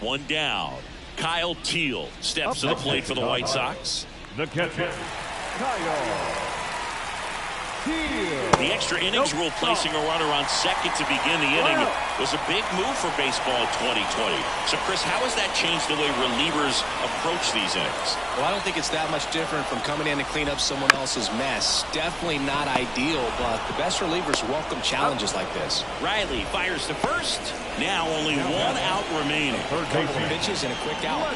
One down. Kyle Teel steps to the plate for the White Sox. The catcher, Kyle Teel. The extra innings rule placing a runner on second to begin the inning was a big move for baseball in 2020. So, Chris, how has that changed the way relievers approach these innings? Well, I don't think it's that much different from coming in to clean up someone else's mess. Definitely not ideal, but the best relievers welcome challenges like this. Riley fires to first. Now only one out remaining. A couple of pitches and a quick out.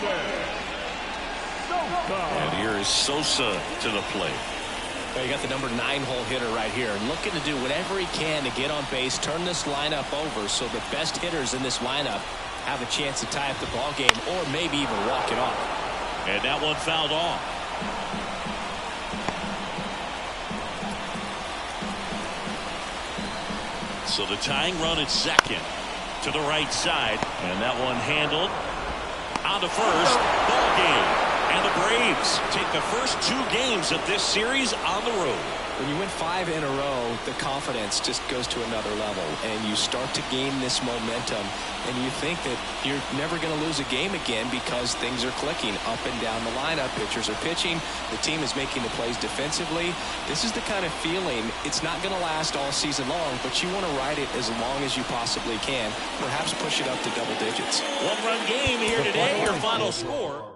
And here is Sosa to the plate. Well, you got the number 9-hole hitter right here, looking to do whatever he can to get on base, turn this lineup over so the best hitters in this lineup have a chance to tie up the ball game or maybe even walk it off. And that one fouled off. So the tying run at second to the right side, and that one handled on to first. Ball game. And the Braves take the first 2 games of this series on the road. When you win 5 in a row, the confidence just goes to another level, and you start to gain this momentum, and you think that you're never going to lose a game again because things are clicking up and down the lineup. Pitchers are pitching. The team is making the plays defensively. This is the kind of feeling, it's not going to last all season long, but you want to ride it as long as you possibly can. Perhaps push it up to double digits. One-run game here today. Your final score.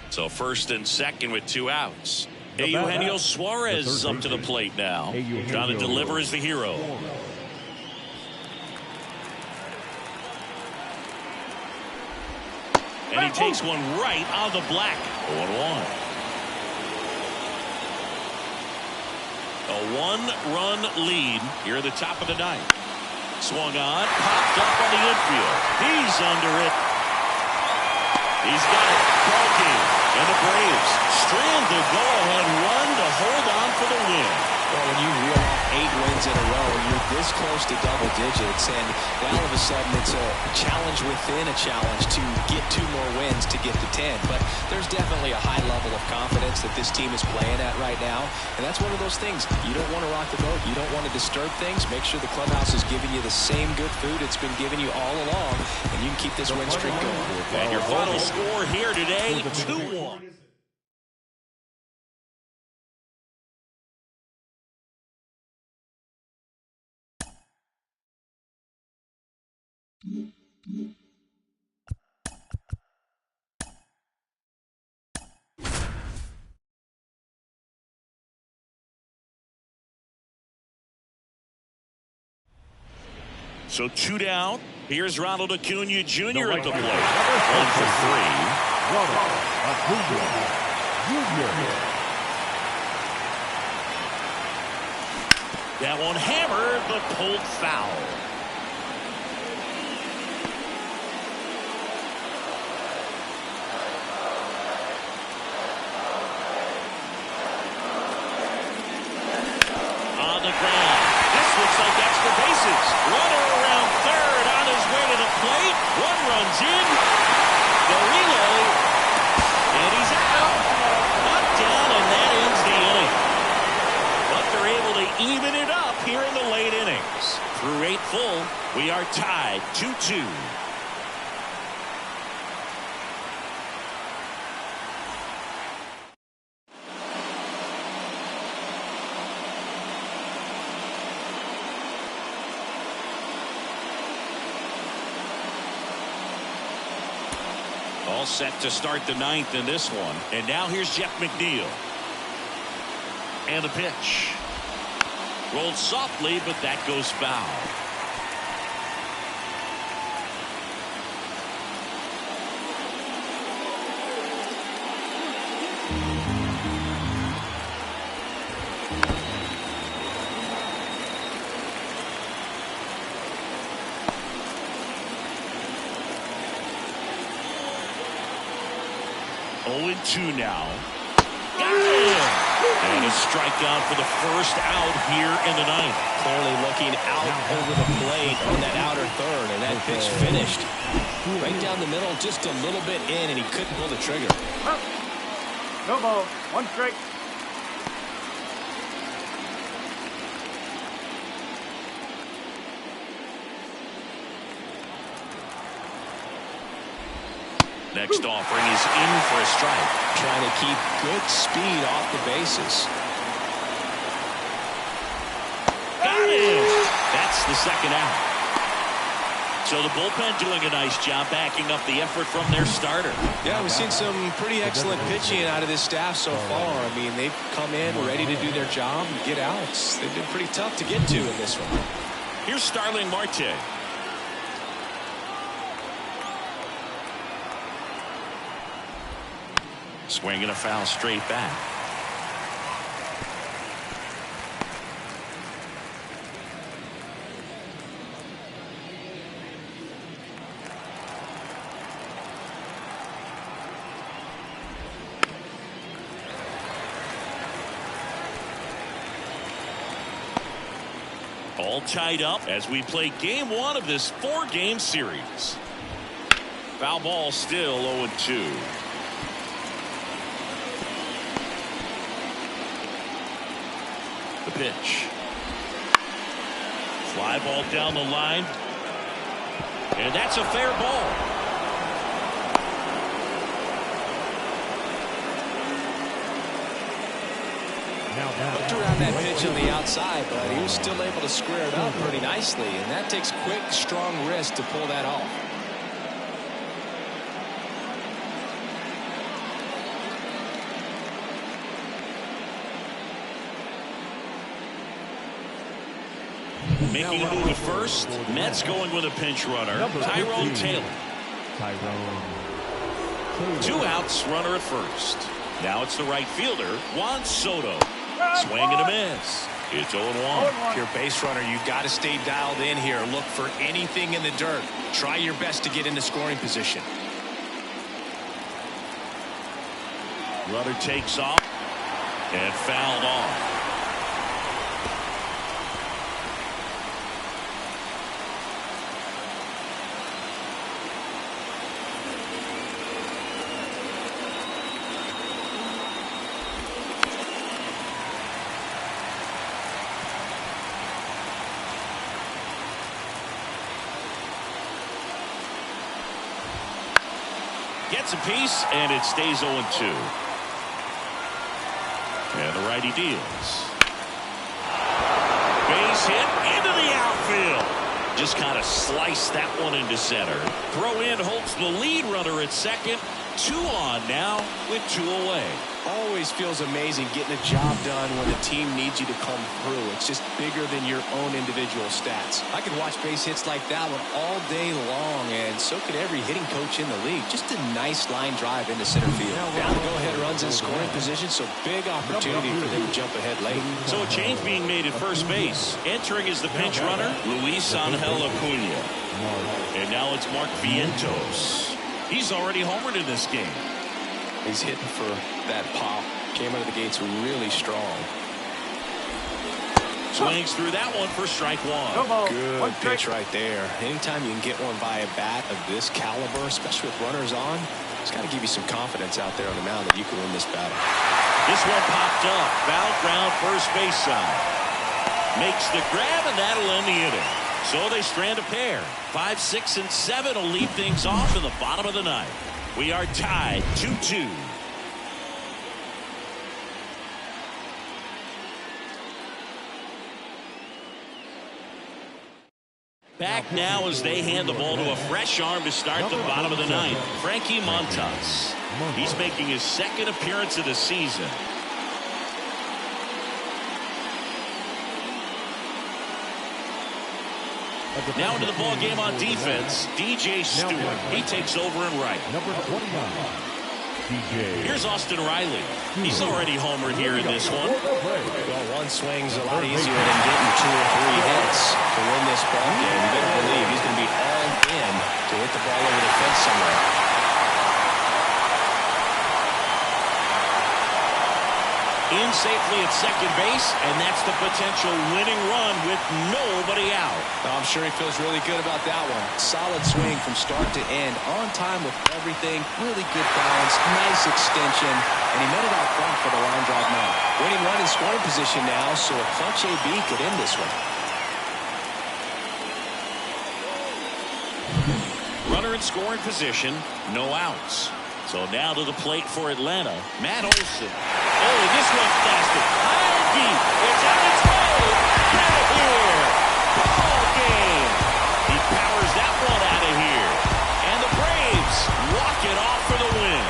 So first and second with 2 outs. Eugenio Suarez up to the plate now. Trying to deliver as the hero. And he takes one right on the black. 0-1. A 1-run lead here at the top of the 9th. Swung on, popped up on the infield. He's under it. He's got it. Ball game. And the Braves strand the go-ahead run to hold on for the win. Well, when you reel off 8 wins in a row, you're this close to double digits, and now all of a sudden it's a challenge within a challenge to get 2 more wins to get to 10. But there's definitely a high level of confidence that this team is playing at right now, and that's one of those things. You don't want to rock the boat. You don't want to disturb things. Make sure the clubhouse is giving you the same good food it's been giving you all along, and you can keep this win streak going. And your final score here today, 2-1. So 2 down. Here's Ronald Acuna Jr. at the right plate. fielder, 1 for 3. Ronald Acuna Jr. That one hammered, but pulled foul. On the ground. This looks like extra bases. Runner around third on his way to the plate. 1 runs in. The relay. And he's out. Knocked down, and that ends the inning. But they're able to even it up here in the late innings. Through 8 full, we are tied 2-2. All set to start the 9th in this one. And now here's Jeff McNeil. And the pitch. Rolled softly, but that goes foul. Oh, 2 now. Got it! And a strikeout for the first out here in the 9th. Clearly looking out over the plate on that outer third, and that pitch finished right down the middle, just a little bit in, and he couldn't pull the trigger. No ball. 1 strike. Next offering is in for a strike. Trying to keep good speed off the bases. Got it! That's the second out. So the bullpen doing a nice job backing up the effort from their starter. Yeah, we've seen some pretty excellent pitching out of this staff so far. I mean, they've come in ready to do their job and get outs. They've been pretty tough to get to in this one. Here's Starling Marte. Swinging a foul straight back. All tied up as we play game 1 of this 4-game series. Foul ball still 0-2. The pitch. Fly ball down the line. And that's a fair ball. Looked around that pitch on the outside, but he was still able to square it up pretty nicely, and that takes quick, strong wrist to pull that off. Making a move at first. Mets going with a pinch runner. Tyrone Taylor. 2 outs, runner at first. Now it's the right fielder, Juan Soto. Swing and a miss. It's 0-1. If you're a base runner, you've got to stay dialed in here. Look for anything in the dirt. Try your best to get into scoring position. Runner takes off and fouled off. Gets a piece, and it stays 0-2. And the righty deals. Base hit into the outfield. Just kind of sliced that one into center. Throw in holds the lead runner at second. 2 on now with 2 away. Always feels amazing getting a job done when the team needs you to come through. It's just bigger than your own individual stats. I could watch base hits like that one all day long, and so could every hitting coach in the league. Just a nice line drive into center field. Down the go-ahead runs in scoring position, so big opportunity for them to jump ahead late. So a change being made at first base. Entering is the pinch runner, Luis Angel Acuna. And now it's Mark Vientos. He's already homered in this game. He's hitting for that pop. Came out of the gates really strong. Swings through that one for strike 1. Good pitch right there. Anytime you can get one by a bat of this caliber, especially with runners on, it's got to give you some confidence out there on the mound that you can win this battle. This one popped up. Foul ground first base side. Makes the grab, and that'll end the inning. So they strand a pair. 5, 6, and 7 will lead things off in the bottom of the ninth. We are tied 2-2. Back now as they hand the ball to a fresh arm to start the bottom of the ninth. Frankie Montas. He's making his second appearance of the season. Now into the ball game on defense, DJ Stewart. He takes over in right. Number 29, DJ. Here's Austin Riley. He's already homered here in this one. Well, one swing's a lot easier than getting 2 or 3 hits to win this ball game. You better believe he's going to be all in to hit the ball over the fence somewhere. In safely at second base, and that's the potential winning run with nobody out. I'm sure he feels really good about that one. Solid swing from start to end. On time with everything. Really good balance. Nice extension. And he met it out front for the line drive now. Winning run in scoring position now, so a clutch AB could end this one. Runner in scoring position, no outs. So now to the plate for Atlanta, Matt Olson. Oh, this one's blasted. High and deep. It's on its way. Out of here. Ball game. He powers that one out of here. And the Braves walk it off for the win.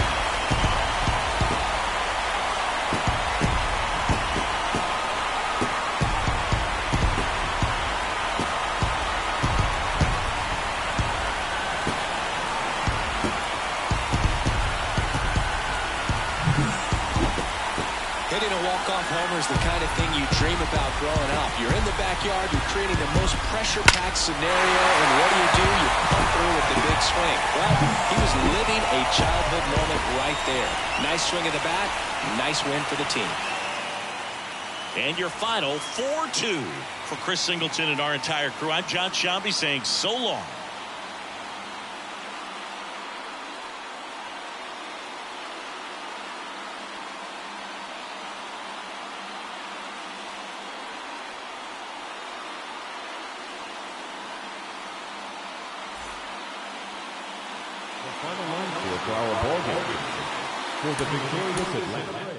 Hitting a walk-off homer is the kind of thing you dream about growing up. You're in the backyard, you're creating the most pressure-packed scenario, and what do? You come through with the big swing. Well, he was living a childhood moment right there. Nice swing of the bat, nice win for the team. And your final 4-2 for Chris Singleton and our entire crew. I'm John Shambi saying so long. Final line for our ball game. For the victorious Atlanta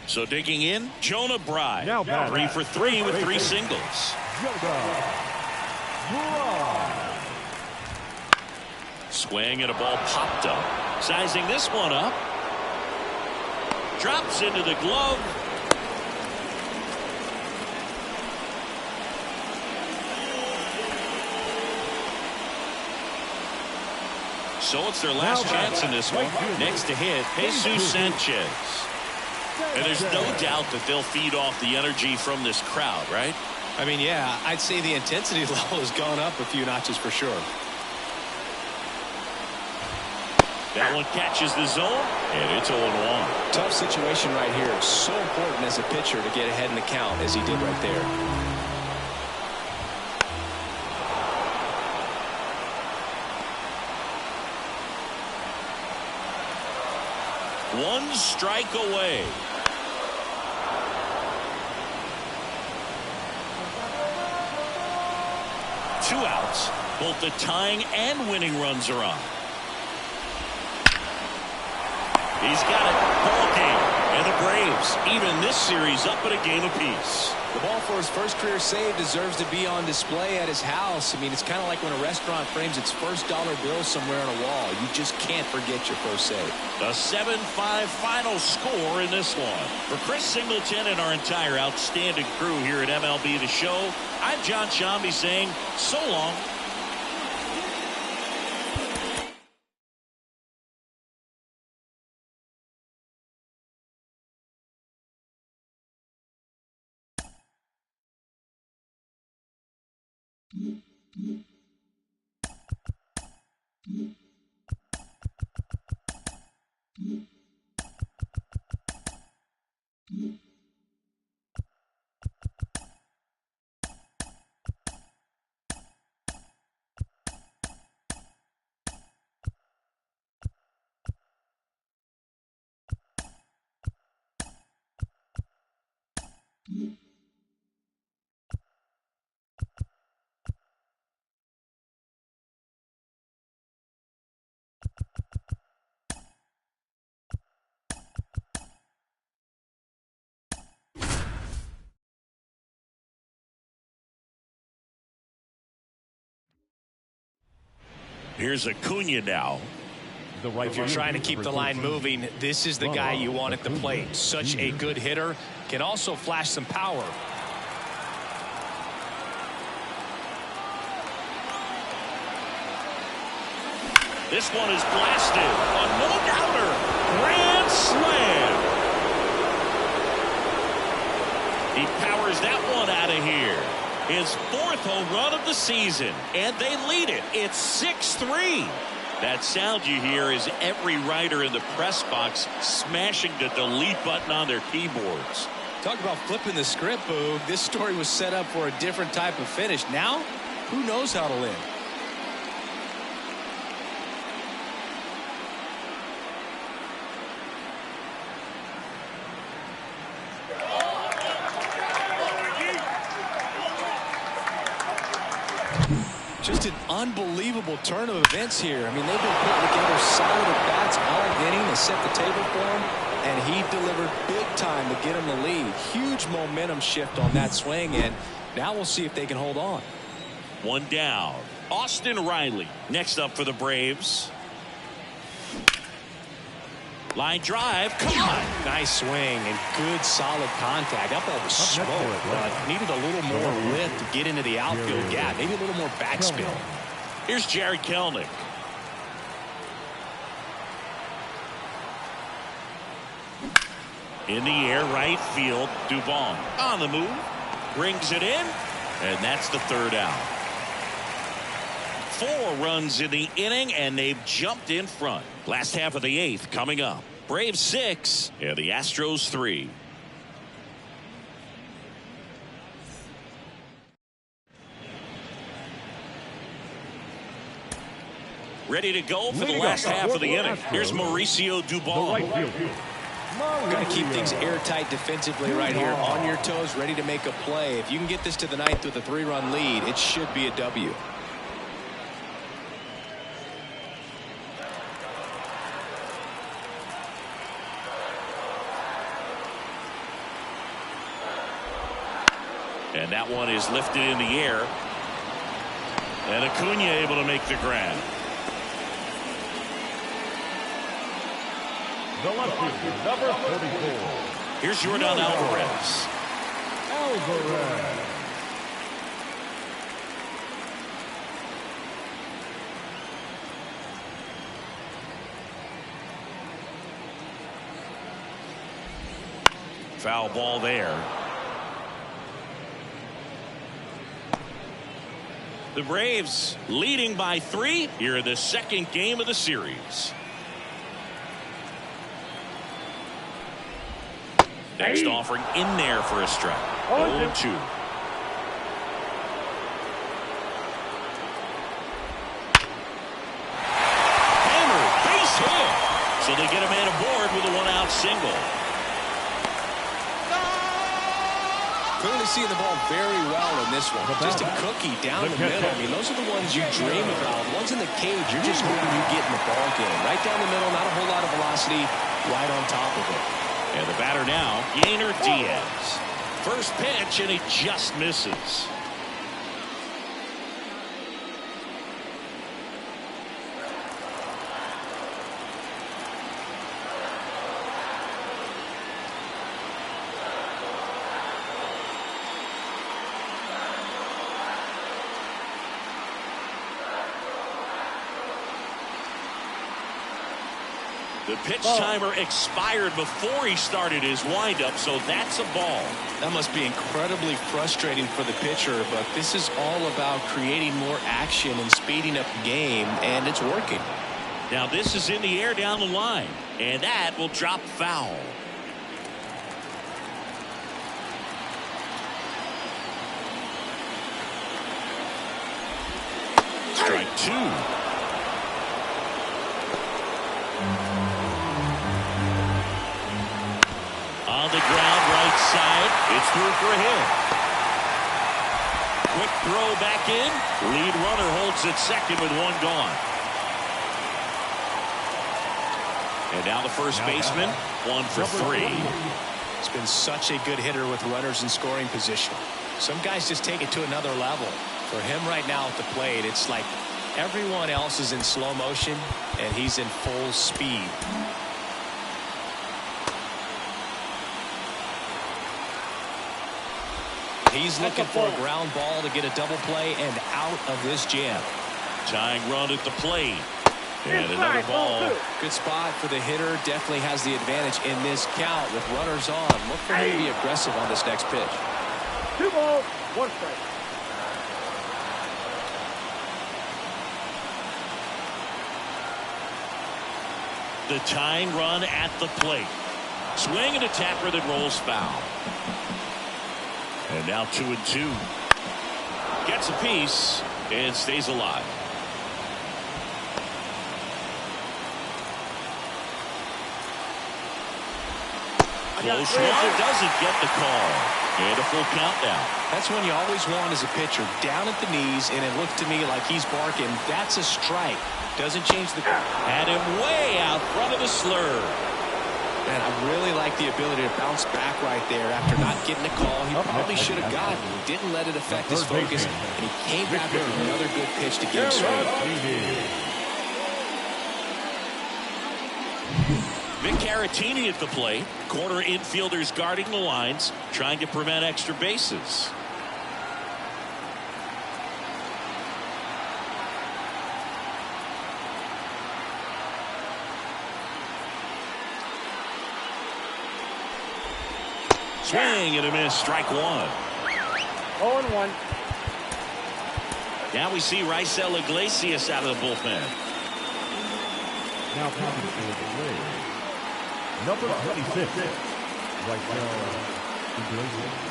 So digging in, Jonah Bride. Now 3 for 3 with 3 singles. Jonah Bride. Swing and a ball popped up. Sizing this one up. Drops into the glove. So it's their last chance in this one. Next to hit, Jesus Sanchez. And there's no doubt that they'll feed off the energy from this crowd, right? I mean, yeah, I'd say the intensity level has gone up a few notches for sure. That one catches the zone, and it's 0-1. Tough situation right here. So important as a pitcher to get ahead in the count as he did right there. One strike away. Two outs. Both the tying and winning runs are on. He's got it. Ball game. And the Braves even this series up at a game apiece. The ball for his first career save deserves to be on display at his house. I mean, it's kind of like when a restaurant frames its first dollar bill somewhere on a wall. You just can't forget your first save. A 7-5 final score in this one. For Chris Singleton and our entire outstanding crew here at MLB The Show, I'm John Shambi saying so long. Here's Acuna now. If you're trying to keep the line moving, this is the guy you want at the plate. Such a good hitter. Can also flash some power. This one is blasted. A no-doubter. Grand slam. He powers that one out of here. His 4th home run of the season. And they lead it. It's 6-3. That sound you hear is every writer in the press box smashing the delete button on their keyboards. Talk about flipping the script, Boog. This story was set up for a different type of finish. Now, who knows how to win? Just an unbelievable turn of events here. I mean, they've been putting together solid at-bats all inning. They set the table for him, and he delivered big time to get him the lead. Huge momentum shift on that swing, and now we'll see if they can hold on. One down. Austin Riley next up for the Braves. Line drive. Caught. Nice swing and good solid contact. That ball was smoked, but needed a little more lift to get into the outfield gap. Maybe a little more backspin. Here's Jarred Kelenic. In the air, right field. Dubon on the move. Brings it in. And that's the 3rd out. 4 runs in the inning, and they've jumped in front. Last half of the 8th coming up. Braves 6 and the Astros 3. Ready to go for the last half of the inning. Here's Mauricio Dubon. Got to keep things airtight defensively right here. On your toes, ready to make a play. If you can get this to the ninth with a 3-run lead, it should be a W. And that one is lifted in the air. And Acuna able to make the grab. The left fielder, number 44. Here's Yordan Alvarez. Alvarez. Foul ball there. The Braves leading by 3 here in the second game of the series. Next offering in there for a strike. 0-2. Hammer, base hit. So they get a man aboard with a 1-out single. Clearly seeing the ball very well in this one. Just a cookie down the middle. I mean, those are the ones you dream about. Ones in the cage, you're just hoping you get in the ball game. Right down the middle, not a whole lot of velocity, right on top of it. And the batter now, Yainer Diaz. First pitch, and he just misses. The pitch timer expired before he started his windup, so that's a ball. That must be incredibly frustrating for the pitcher, but this is all about creating more action and speeding up the game, and it's working. Now this is in the air down the line, and that will drop foul. Strike 2. On the ground, right side. It's through for a hit. Quick throw back in. Lead runner holds at second with 1 gone. And now the first baseman, 1 for 3. It's been such a good hitter with runners in scoring position. Some guys just take it to another level. For him right now at the plate, it's like everyone else is in slow motion, and he's in full speed. He's looking for a ground ball to get a double play and out of this jam. Tying run at the plate. And another ball. Good spot for the hitter. Definitely has the advantage in this count with runners on. Look for him to be aggressive on this next pitch. 2 balls, 1 strike. The tying run at the plate. Swing and a tapper that rolls foul. And now 2-2. Gets a piece and stays alive. Close one, doesn't get the call. And a full count now. That's when you always want as a pitcher, down at the knees, and it looked to me like he's barking. That's a strike. Doesn't change the... Had him way out front of the slur. Man, I really like the ability to bounce back right there after not getting a call he probably should have gotten. He didn't let it affect his focus, and he came back with another good pitch to get him straight. Vic Caratini at the plate. Corner infielders guarding the lines, trying to prevent extra bases. Swing and a miss, strike 1. 0-1. Now we see Raisel Iglesias out of the bullpen. Now coming for the Braves, number 26, Raisel Iglesias.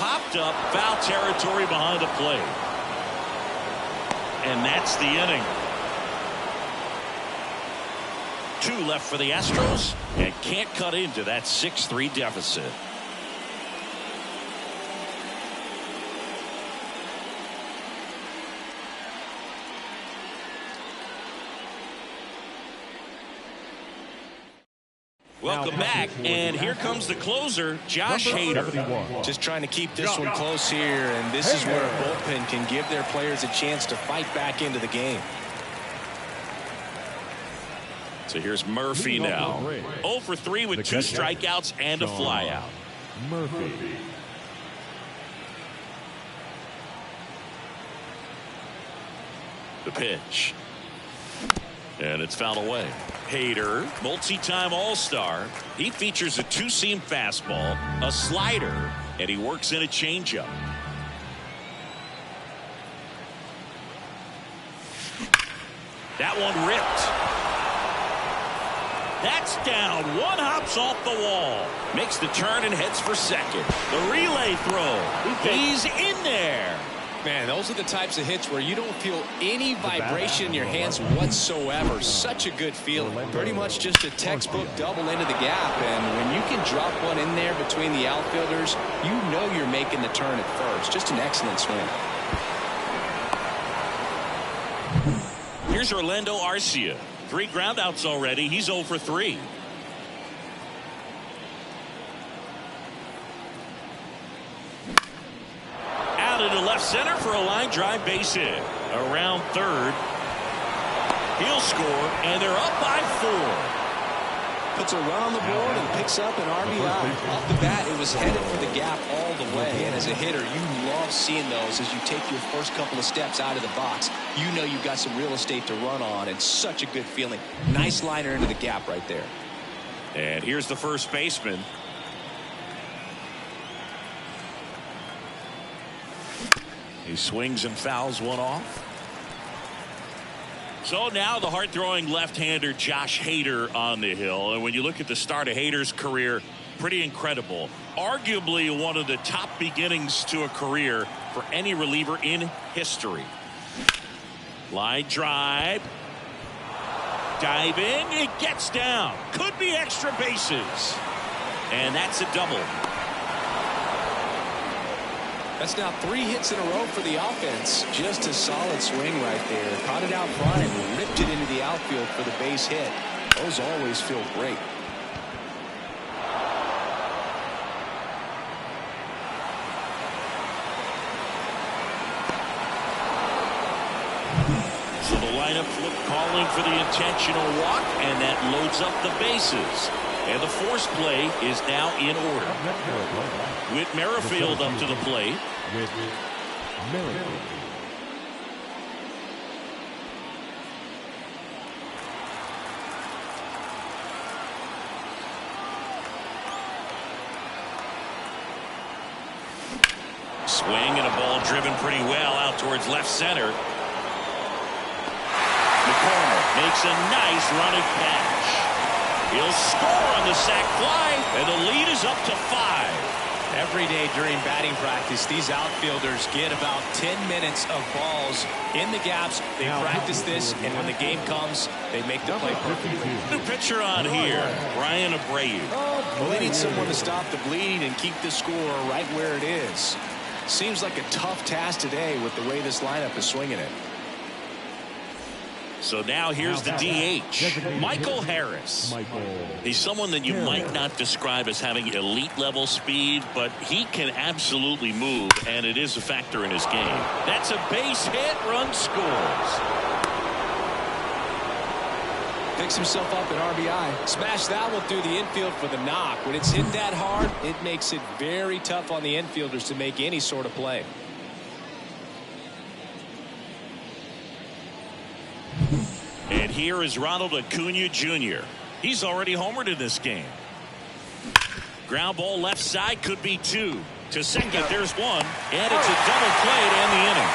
popped up, foul territory behind the plate. And that's the inning. 2 left for the Astros, and can't cut into that 6-3 deficit. Welcome back, and here comes the closer, Josh Hader. Just trying to keep this one close here, and this is where a bullpen can give their players a chance to fight back into the game. So here's Murphy now. 0 for 3 with 2 strikeouts and a flyout. Murphy. The pitch. And it's fouled away. Hader, multi-time All-Star. He features a 2-seam fastball, a slider, and he works in a changeup. That one ripped. That's down. One hops off the wall. Makes the turn and heads for second. The relay throw. He's in there. Man, those are the types of hits where you don't feel any vibration in your hands whatsoever. Such a good feeling. Pretty much just a textbook double into the gap. And when you can drop one in there between the outfielders, you know you're making the turn at first. Just an excellent swing. Here's Orlando Arcia. 3 groundouts already. He's 0 for 3. Out into left center for a line drive base hit. Around third. He'll score, and they're up by 4. Puts a run on the board and picks up an RBI. Off the bat, it was headed for the gap all the way. And as a hitter, you love seeing those as you take your first couple of steps out of the box. You know you've got some real estate to run on. It's such a good feeling. Nice liner into the gap right there. And here's the first baseman. He swings and fouls one off. So now the hard-throwing left-hander Josh Hader on the hill. And when you look at the start of Hader's career, pretty incredible. Arguably one of the top beginnings to a career for any reliever in history. Line drive. Diving. It gets down. Could be extra bases. And that's a double. That's now 3 hits in a row for the offense. Just a solid swing right there. Caught it out front and ripped it into the outfield for the base hit. Those always feel great. So the lineup calling for the intentional walk, and that loads up the bases. And the force play is now in order. Whit Merrifield up to the plate. Whit Merrifield. Swing and a ball driven pretty well out towards left center. McCormick makes a nice running catch. He'll score on the sac fly, and the lead is up to 5. Every day during batting practice, these outfielders get about 10 minutes of balls in the gaps. They practice this, and when the game comes, they make the play perfect. New pitcher on here, Bryan Abreu. Well, they need someone to stop the bleeding and keep the score right where it is. Seems like a tough task today with the way this lineup is swinging it. So now here's the DH, Michael Harris. He's someone that you might not describe as having elite level speed, but he can absolutely move, and it is a factor in his game. That's a base hit, run scores. Picks himself up at RBI. Smash that one through the infield for the knock. When it's hit that hard, it makes it very tough on the infielders to make any sort of play. And here is Ronald Acuna Jr. He's already homered in this game. Ground ball left side, could be 2. To second, there's 1. And it's a double play to end the inning.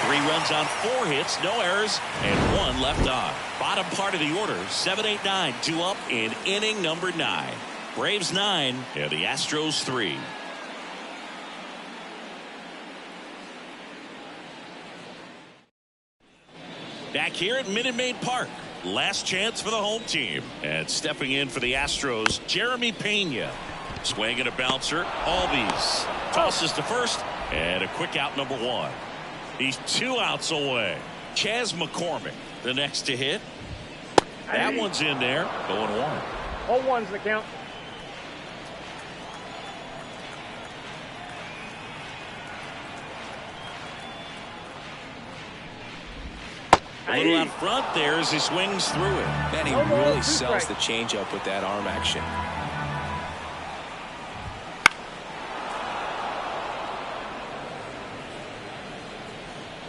3 runs on 4 hits, no errors, and 1 left on. Bottom part of the order, 7, 8, 9, 2 up in inning number 9. Braves 9 and the Astros 3. Back here at Minute Maid Park. Last chance for the home team. And stepping in for the Astros, Jeremy Pena. Swing and a bouncer. Albies tosses to first. And a quick out, number one. He's 2 outs away. Chas McCormick, the next to hit. That one's in there. Going 1. 0-1's the count. A little out front there as he swings through it. And he really sells the changeup with that arm action.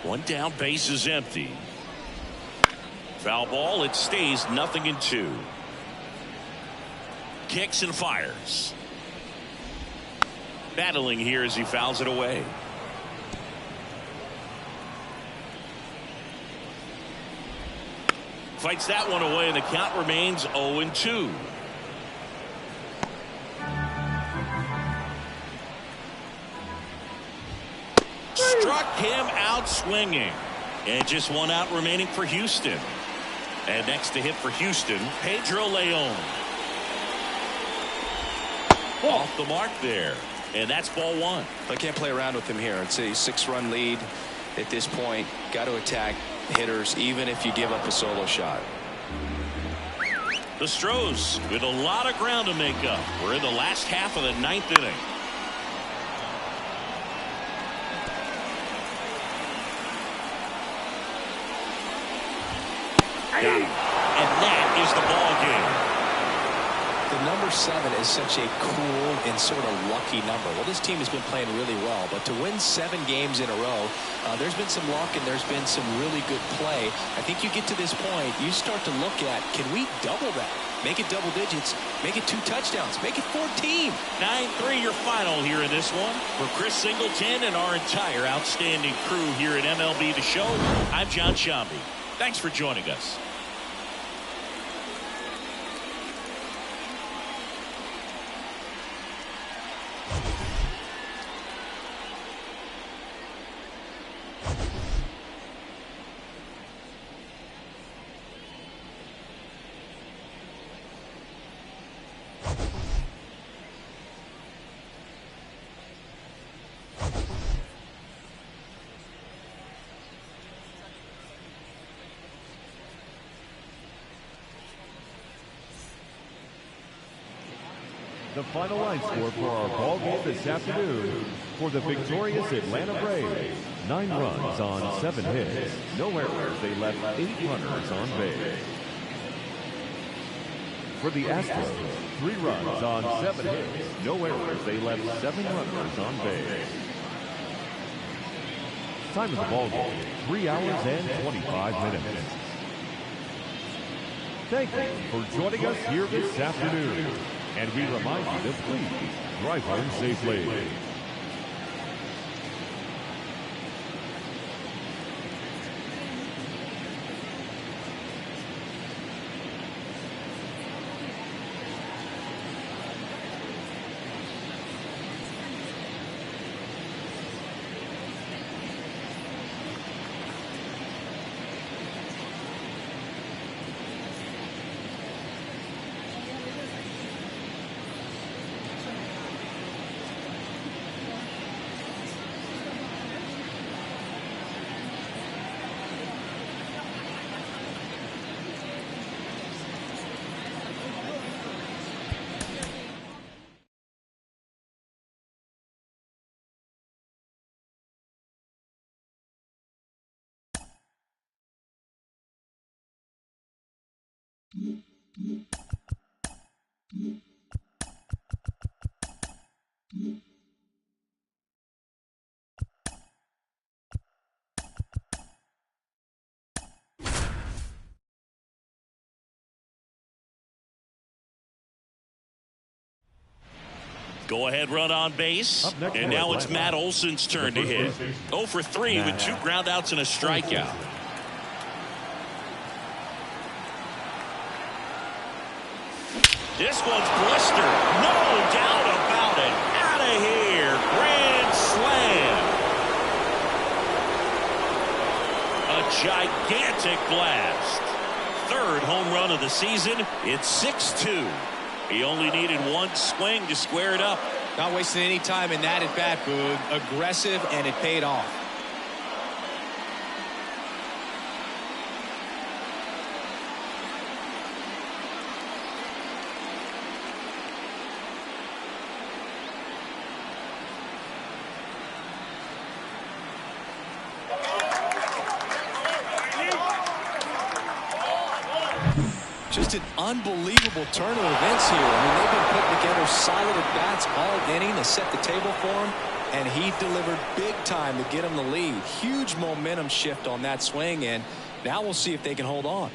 One down, base is empty. Foul ball, it stays 0-2. Kicks and fires. Battling here as he fouls it away. Fights that one away, and the count remains 0-2. Struck him out swinging. And just 1 out remaining for Houston. And next to hit for Houston, Pedro Leon. Off the mark there. And that's ball 1. I can't play around with him here. It's a 6-run lead at this point. Got to attack hitters even if you give up a solo shot. The Stros with a lot of ground to make up. We're in the last half of the 9th inning. Got him. And that is the ball game. The number 7 is such a cool and sort of lucky number. Well, this team has been playing really well, but to win 7 games in a row, there's been some luck and there's been some really good play. I think you get to this point, you start to look at, can we double that? Make it double digits, make it 2 touchdowns, make it 14. 9-3 your final here in this one. For Chris Singleton and our entire outstanding crew here at MLB The Show, I'm John Shambi. Thanks for joining us. The final line score for our ball game this afternoon for the victorious Atlanta Braves. 9 runs on 7 hits. No errors. They left 8 runners on base. For the Astros, 3 runs on 7 hits. No errors. They left 7 runners on base. Time of the ball game, 3 hours and 25 minutes. Thank you for joining us here this afternoon. And we remind you to please drive home safely. Go ahead run on base. And now it's Matt Olson's turn to hit. 0 for 3 with 2 ground outs and a strikeout. This one's blistered. No doubt about it. Out of here. Grand slam. A gigantic blast. Third home run of the season. It's 6-2. He only needed one swing to square it up. Not wasting any time in that at bat, Boog. Aggressive, and it paid off. Just an unbelievable turn of events here. I mean, they've been putting together solid at-bats all inning to set the table for him, and he delivered big time to get him the lead. Huge momentum shift on that swing, and now we'll see if they can hold on.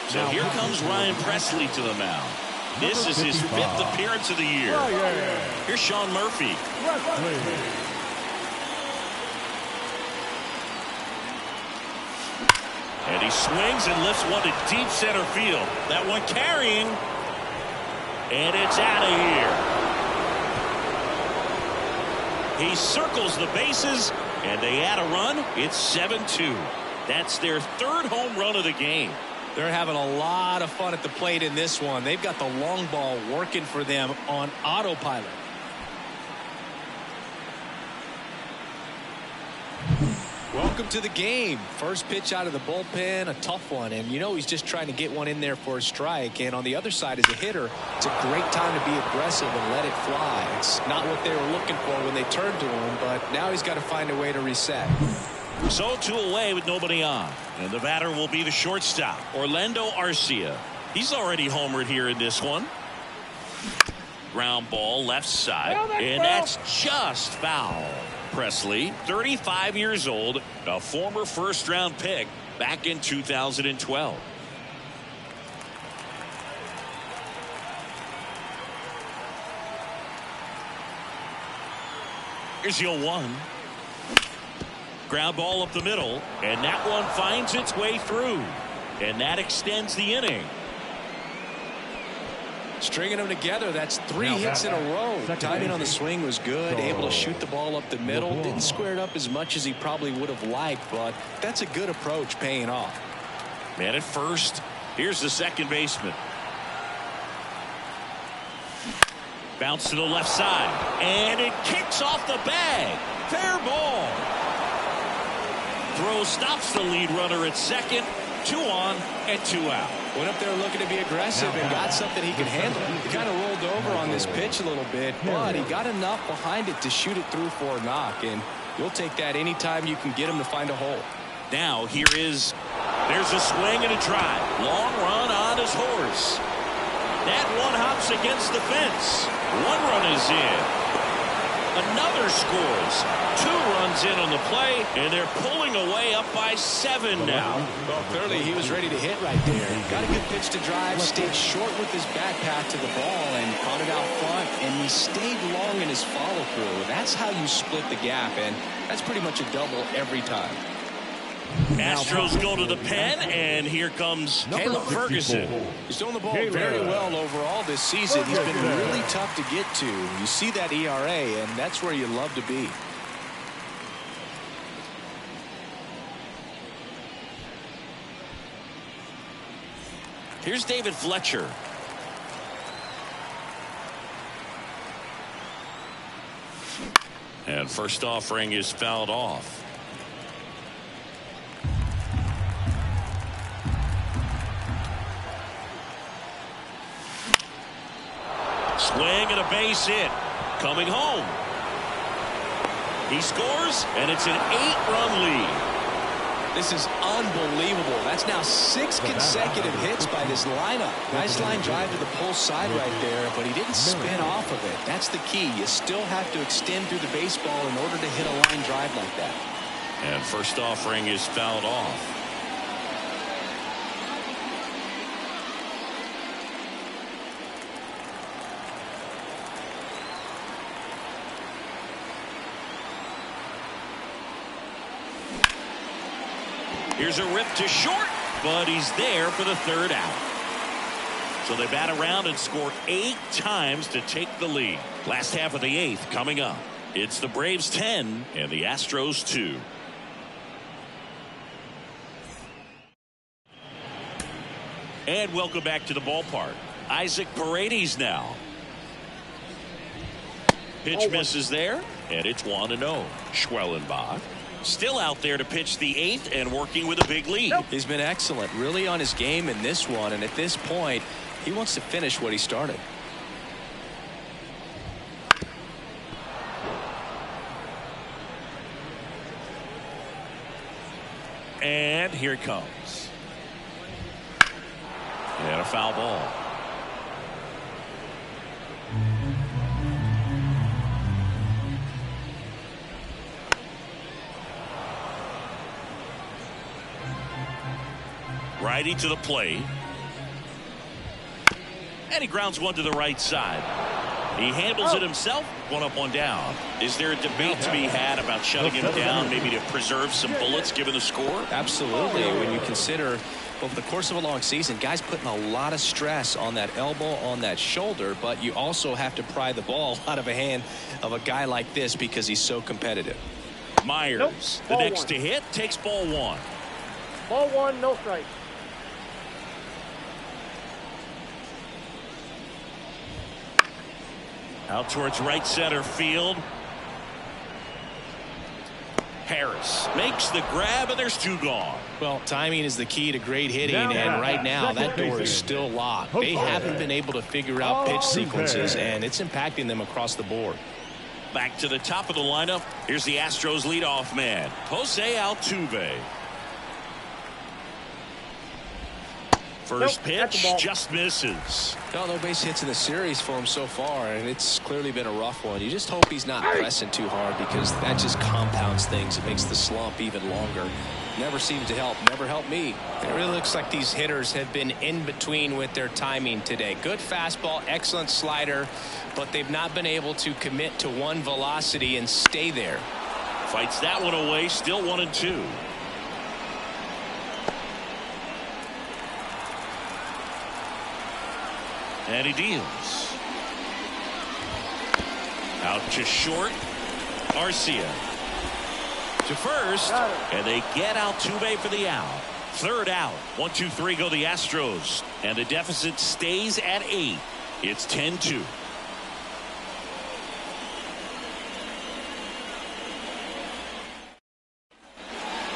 So here comes Ryan Presley to the mound. This is his 5th appearance of the year. Here's Sean Murphy. And he swings and lifts one to deep center field. That one carrying. And it's out of here. He circles the bases, and they add a run. It's 7-2. That's their 3rd home run of the game. They're having a lot of fun at the plate in this one. They've got the long ball working for them on autopilot. Welcome to the game. First pitch out of the bullpen, a tough one. And you know he's just trying to get one in there for a strike. And on the other side, as a hitter, it's a great time to be aggressive and let it fly. It's not what they were looking for when they turned to him, but now he's got to find a way to reset. So 2 away with nobody on. And the batter will be the shortstop, Orlando Arcia. He's already homered here in this one. Ground ball left side. And that's just foul. Presley, 35 years old, a former 1st-round pick back in 2012. Here's 0-1. Ground ball up the middle, and that one finds its way through, and that extends the inning. Stringing them together, that's 3 hits in a row. Timing on the swing was good, able to shoot the ball up the middle. Didn't square it up as much as he probably would have liked, but that's a good approach paying off. Man at first. Here's the second baseman. Bounce to the left side, and it kicks off the bag. Fair ball. Throw stops the lead runner at second. 2 on and 2 out. Went up there looking to be aggressive and got something he could handle. He kind of rolled over on this pitch a little bit, but he got enough behind it to shoot it through for a knock, and you'll take that anytime you can get him to find a hole. Now there's a swing and a drive. Long run on his horse. That one hops against the fence. 1 run is in. Another scores. 2 runs in on the play, and they're pulling away up by 7 now. Well, clearly he was ready to hit right there. Got a good pitch to drive, stayed short with his back path to the ball, and caught it out front, and he stayed long in his follow-through. That's how you split the gap, and that's pretty much a double every time. Astros go to the pen, and here comes Caleb Ferguson. He's doing the ball very well overall this season. He's been really tough to get to. You see that ERA, and that's where you love to be. Here's David Fletcher. And first offering is fouled off. Swing and a base hit. Coming home. He scores, and it's an 8-run lead. This is unbelievable. That's now 6 consecutive hits by this lineup. Nice line drive to the pull side right there, but he didn't spin off of it. That's the key. You still have to extend through the baseball in order to hit a line drive like that. And first offering is fouled off. Here's a rip to short, but he's there for the third out. So they bat around and score 8 times to take the lead. Last half of the 8th coming up. It's the Braves 10 and the Astros 2. And welcome back to the ballpark. Isaac Paredes now. Pitch misses there, and it's 1-0. Schwellenbach still out there to pitch the 8th and working with a big lead. He's been excellent, really on his game in this one, and at this point, he wants to finish what he started. And here it comes. And a foul ball. Righty to the plate. And he grounds one to the right side. He handles it himself. 1 up, 1 down. Is there a debate to be had about shutting him down, maybe to preserve some bullets given the score? Absolutely. When you consider over the course of a long season, guys putting a lot of stress on that elbow, on that shoulder, but you also have to pry the ball out of a hand of a guy like this because he's so competitive. Myers, the next to hit, takes ball 1. Ball 1, no strike. Out towards right center field. Harris makes the grab, and there's 2 gone. Well, timing is the key to great hitting, and right now that door is still locked. They haven't been able to figure out pitch sequences, and it's impacting them across the board. Back to the top of the lineup. Here's the Astros leadoff man, Jose Altuve. First pitch just misses. No base hits in the series for him so far, and it's clearly been a rough one. You just hope he's not pressing too hard because that just compounds things. It makes the slump even longer. Never seems to help. Never helped me. It really looks like these hitters have been in between with their timing today. Good fastball, excellent slider, but they've not been able to commit to one velocity and stay there. Fights that one away. Still 1-2. And he deals. Out to short. Arcia to first. And they get Altuve for the out. Third out. 1, 2, 3 go the Astros. And the deficit stays at 8. It's 10-2.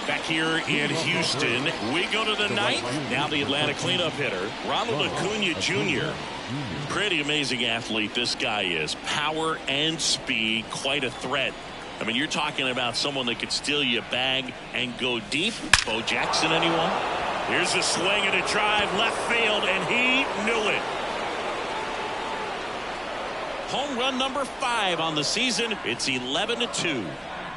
Back here in Houston, we go to the 9th. Now the Atlanta cleanup hitter, Ronald Acuna Jr. Pretty amazing athlete this guy is. Power and speed, quite a threat. I mean, you're talking about someone that could steal you a bag and go deep. Bo Jackson, anyone? Here's a swing and a drive left field, and he knew it. Home run number 5 on the season. It's 11-2.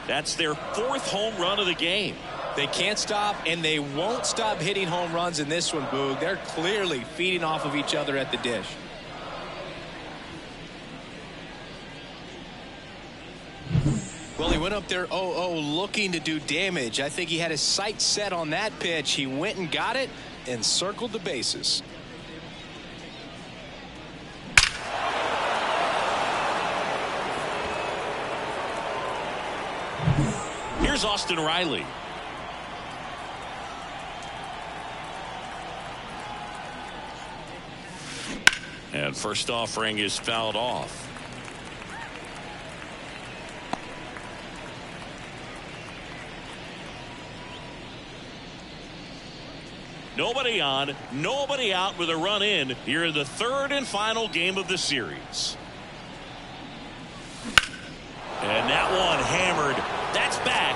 That's their 4th home run of the game. They can't stop, and they won't stop hitting home runs in this one, Boog. They're clearly feeding off of each other at the dish. Well, he went up there 0-0 looking to do damage. I think he had his sights set on that pitch. He went and got it and circled the bases. Here's Austin Riley. And first offering is fouled off. Nobody on, nobody out with a run in here in the 3rd and final game of the series. And that one hammered. That's back.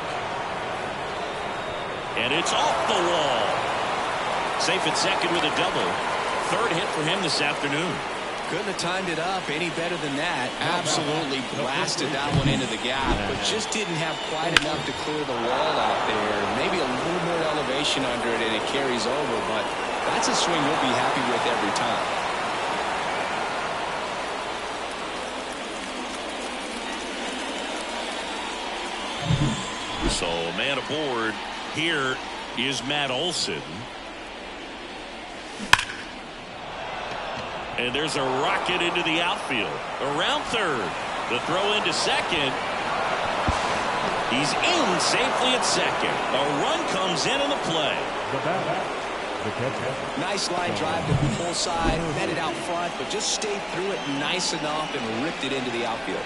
And it's off the wall. Safe at second with a double. 3rd hit for him this afternoon. Couldn't have timed it up any better than that. Absolutely blasted that one into the gap, but just didn't have quite enough to clear the wall out there. Maybe a little more elevation under it and it carries over, but that's a swing you'll be happy with every time. So man aboard here is Matt Olson. And there's a rocket into the outfield. Around third. The throw into second. He's in safely at second. A run comes in the play. The catcher. Nice line drive to the pull side. Met it out front, but just stayed through it nice enough and ripped it into the outfield.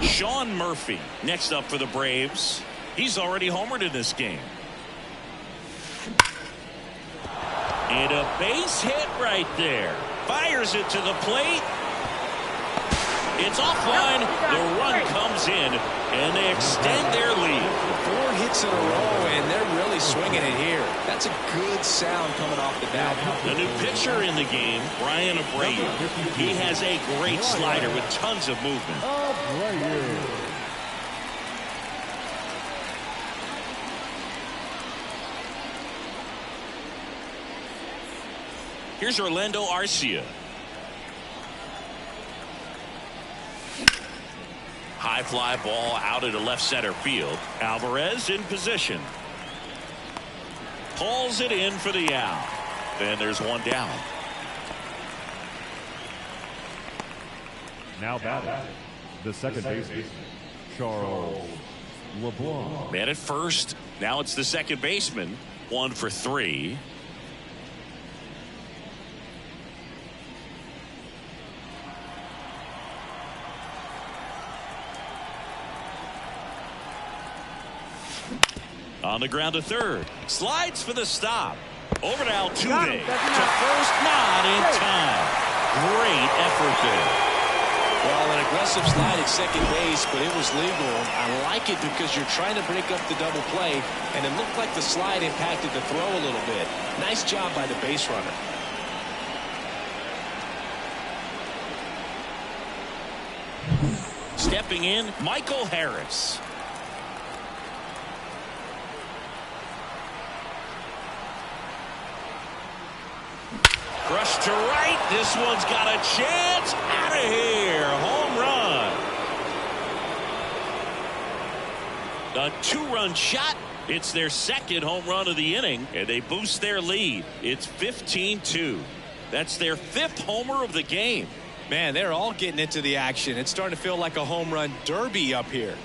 Sean Murphy next up for the Braves. He's already homered in this game. And a base hit right there. Fires it to the plate. It's offline. The run comes in, and they extend their lead. 4 hits in a row, and they're really swinging it here. That's a good sound coming off the bat. The new pitcher in the game, Brian Abreu. He has a great slider with tons of movement. Here's Orlando Arcia. High fly ball out into left center field. Alvarez in position. Pulls it in for the out. Then there's one down. Now batting, the second baseman, Charles LeBlanc. Man at first. Now it's the second baseman. 1 for 3. On the ground to third. Slides for the stop. Over to Altuve. To first, not in time. Great effort there. Well, an aggressive slide at second base, but it was legal. I like it because you're trying to break up the double play, and it looked like the slide impacted the throw a little bit. Nice job by the base runner. Stepping in, Michael Harris. Crushed to right. This one's got a chance. Out of here. Home run. A 2-run shot. It's their second home run of the inning, and they boost their lead. It's 15-2. That's their 5th homer of the game. Man, they're all getting into the action. It's starting to feel like a home run derby up here.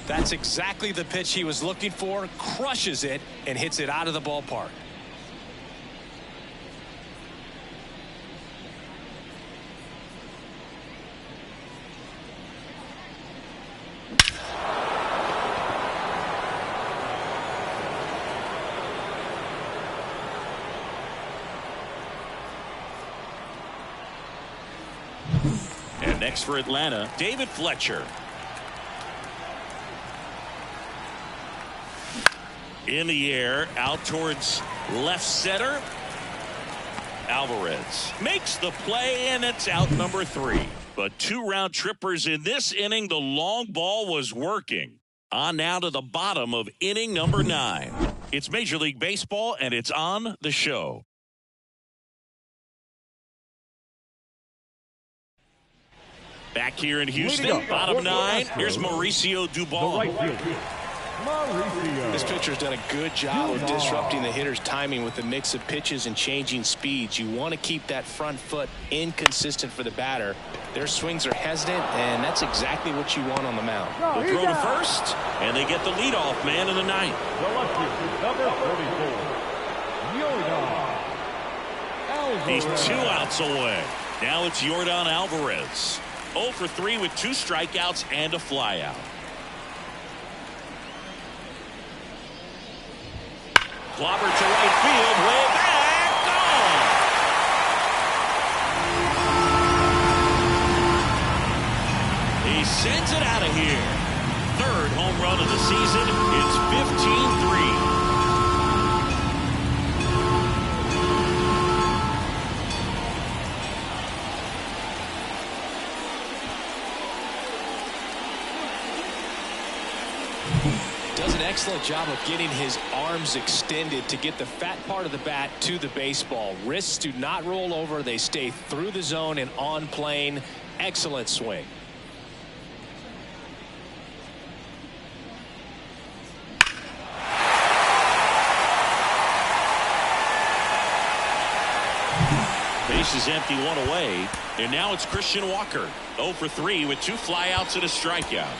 That's exactly the pitch he was looking for. Crushes it and hits it out of the ballpark. And next for Atlanta, David Fletcher. In the air, out towards left center. Alvarez makes the play, and it's out number 3. But 2 round trippers in this inning. The long ball was working. On now to the bottom of inning number 9. It's Major League Baseball, and it's on the show. Back here in Houston, bottom 9. Here's Mauricio Dubon. This pitcher's done a good job of disrupting the hitter's timing with the mix of pitches and changing speeds. You want to keep that front foot inconsistent for the batter. Their swings are hesitant, and that's exactly what you want on the mound. The throw to first, and they get the leadoff man in the 9th. Number 34, He's 2 outs away. Now it's Yordan Alvarez. 0 for 3 with 2 strikeouts and a flyout. Clobber to right field, way back, gone. He sends it out of here. 3rd home run of the season. It's 15-3. Doesn't excellent job of getting his arms extended to get the fat part of the bat to the baseball. Wrists do not roll over. They stay through the zone and on plane. Excellent swing. Base is empty, one away, and now it's Christian Walker, 0 for 3 with 2 flyouts and a strikeout.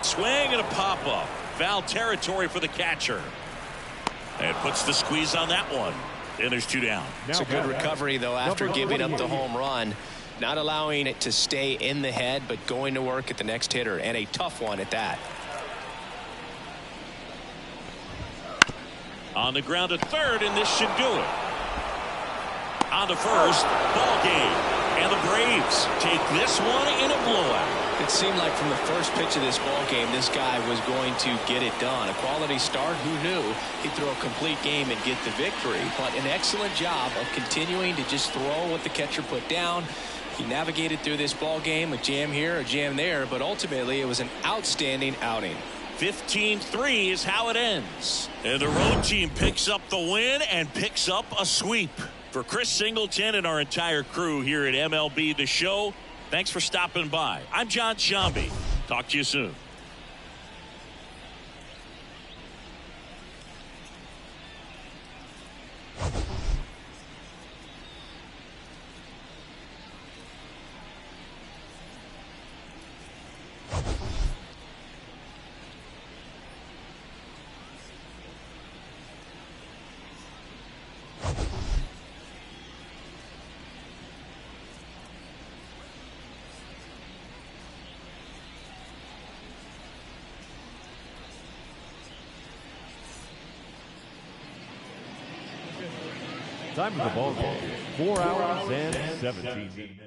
Swing and a pop-up. Foul territory for the catcher. And puts the squeeze on that one. And there's 2 down. It's a good recovery, though, after giving up the home run. Not allowing it to stay in the head, but going to work at the next hitter, and a tough one at that. On the ground at third, and this should do it. On the first, ball game. And the Braves take this one in a blowout. It seemed like from the first pitch of this ball game, this guy was going to get it done. A quality start, who knew he'd throw a complete game and get the victory. But an excellent job of continuing to just throw what the catcher put down. He navigated through this ball game, a jam here, a jam there, but ultimately it was an outstanding outing. 15-3 is how it ends. And the road team picks up the win and picks up a sweep. For Chris Singleton and our entire crew here at MLB The Show, thanks for stopping by. I'm John Sciambi. Talk to you soon. Time of the ball game, 4 hours and 17 minutes.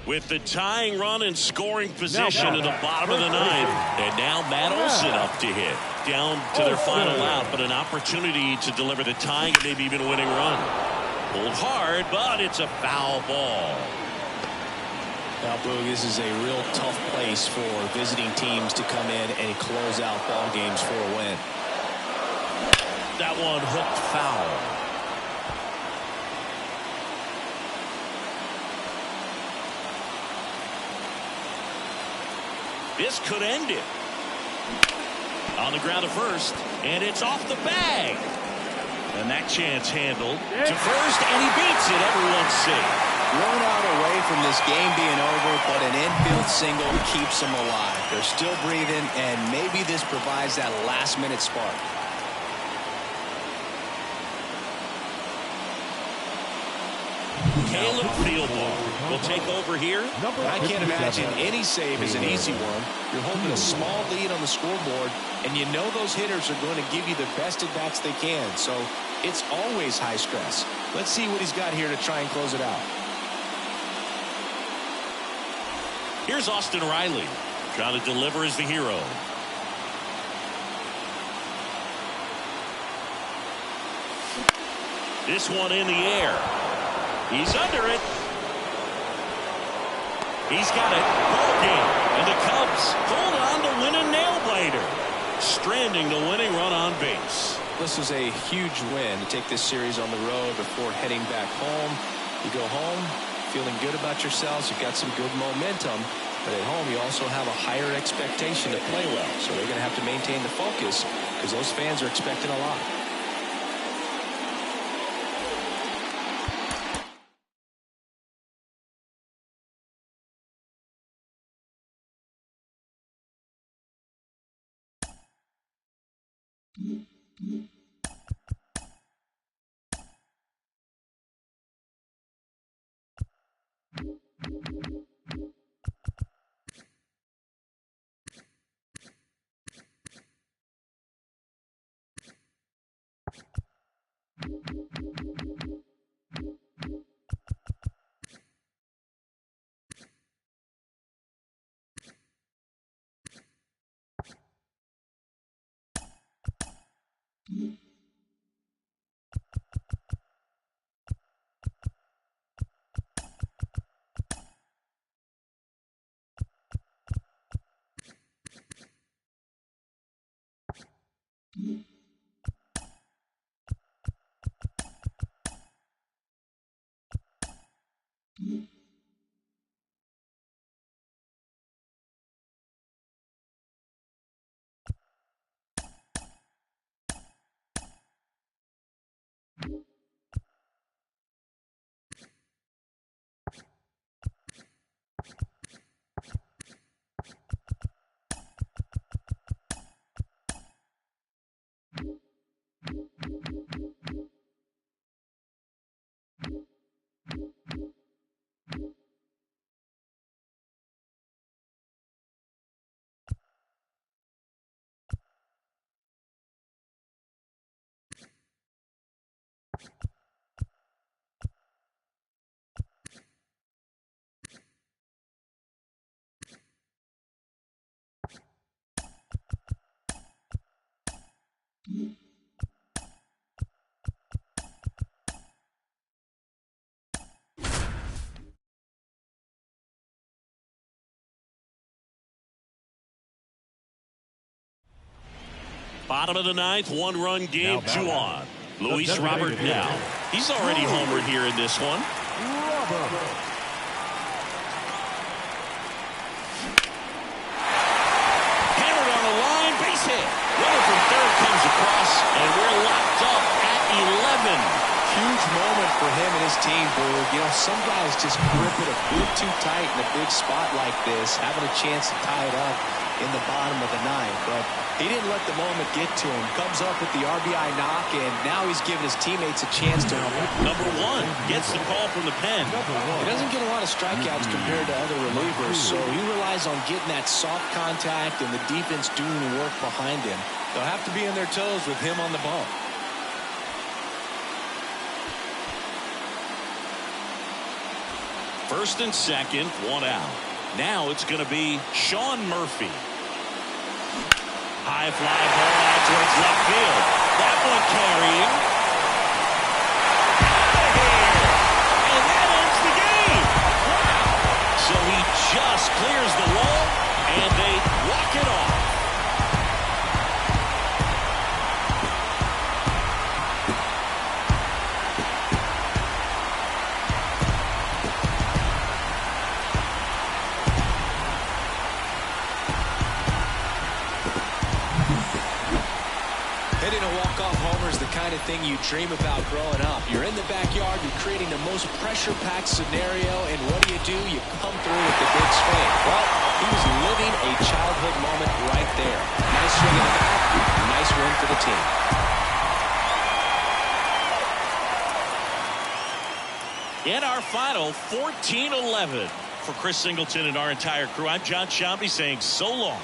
With the tying run and scoring position in the bottom of the ninth. And now Matt Olson up to hit. Down to their final out, but an opportunity to deliver the tying and maybe even a winning run. Pulled hard, but it's a foul ball. Now, Boog, this is a real tough place for visiting teams to come in and close out ball games for a win. That one hooked foul. This could end it. On the ground to first, and it's off the bag. And that chance handled to first, and he beats it. Everyone's safe. Run out away from this game being over, but an infield single keeps them alive. They're still breathing, and maybe this provides that last-minute spark. Caleb Thielbar will take over here. I can't imagine any save is an easy one. You're holding a small lead on the scoreboard, and you know those hitters are going to give you the best at-bats they can, so it's always high stress. Let's see what he's got here to try and close it out. Here's Austin Riley, trying to deliver as the hero. This one in the air. He's under it. He's got it. Ball game. And the Cubs hold on to win a nail-biter, stranding the winning run on base. This was a huge win to take this series on the road before heading back home. You go home feeling good about yourselves. You've got some good momentum. But at home, you also have a higher expectation to play well. So they're going to have to maintain the focus because those fans are expecting a lot. Bottom of the ninth, one-run game, Juan. Luis Robert now. He's already homered here in this one. Hammered on the line, base hit. Runner from third comes across, and we're locked up at 11. Huge moment for him and his team, Boog. You know, some guys just grip it a bit too tight in a big spot like this, having a chance to tie it up in the bottom of the ninth. But he didn't let the moment get to him. Comes up with the RBI knock, and now he's giving his teammates a chance to help. Number one gets the call from the pen. He doesn't get a lot of strikeouts compared to other relievers, so he relies on getting that soft contact and the defense doing the work behind him. They'll have to be on their toes with him on the bump. First and second, one out. Now it's going to be Sean Murphy. High fly ball out towards left field. That one carrying. And that ends the game. Wow. So he just clears the wall, and they walk it off. Hitting a walk-off homer is the kind of thing you dream about growing up. You're in the backyard, you're creating the most pressure-packed scenario, and what do? You come through with the big swing. Well, he was living a childhood moment right there. Nice swing in the bat, nice win for the team. In our final, 14-11 for Chris Singleton and our entire crew. I'm John Sciambi saying so long.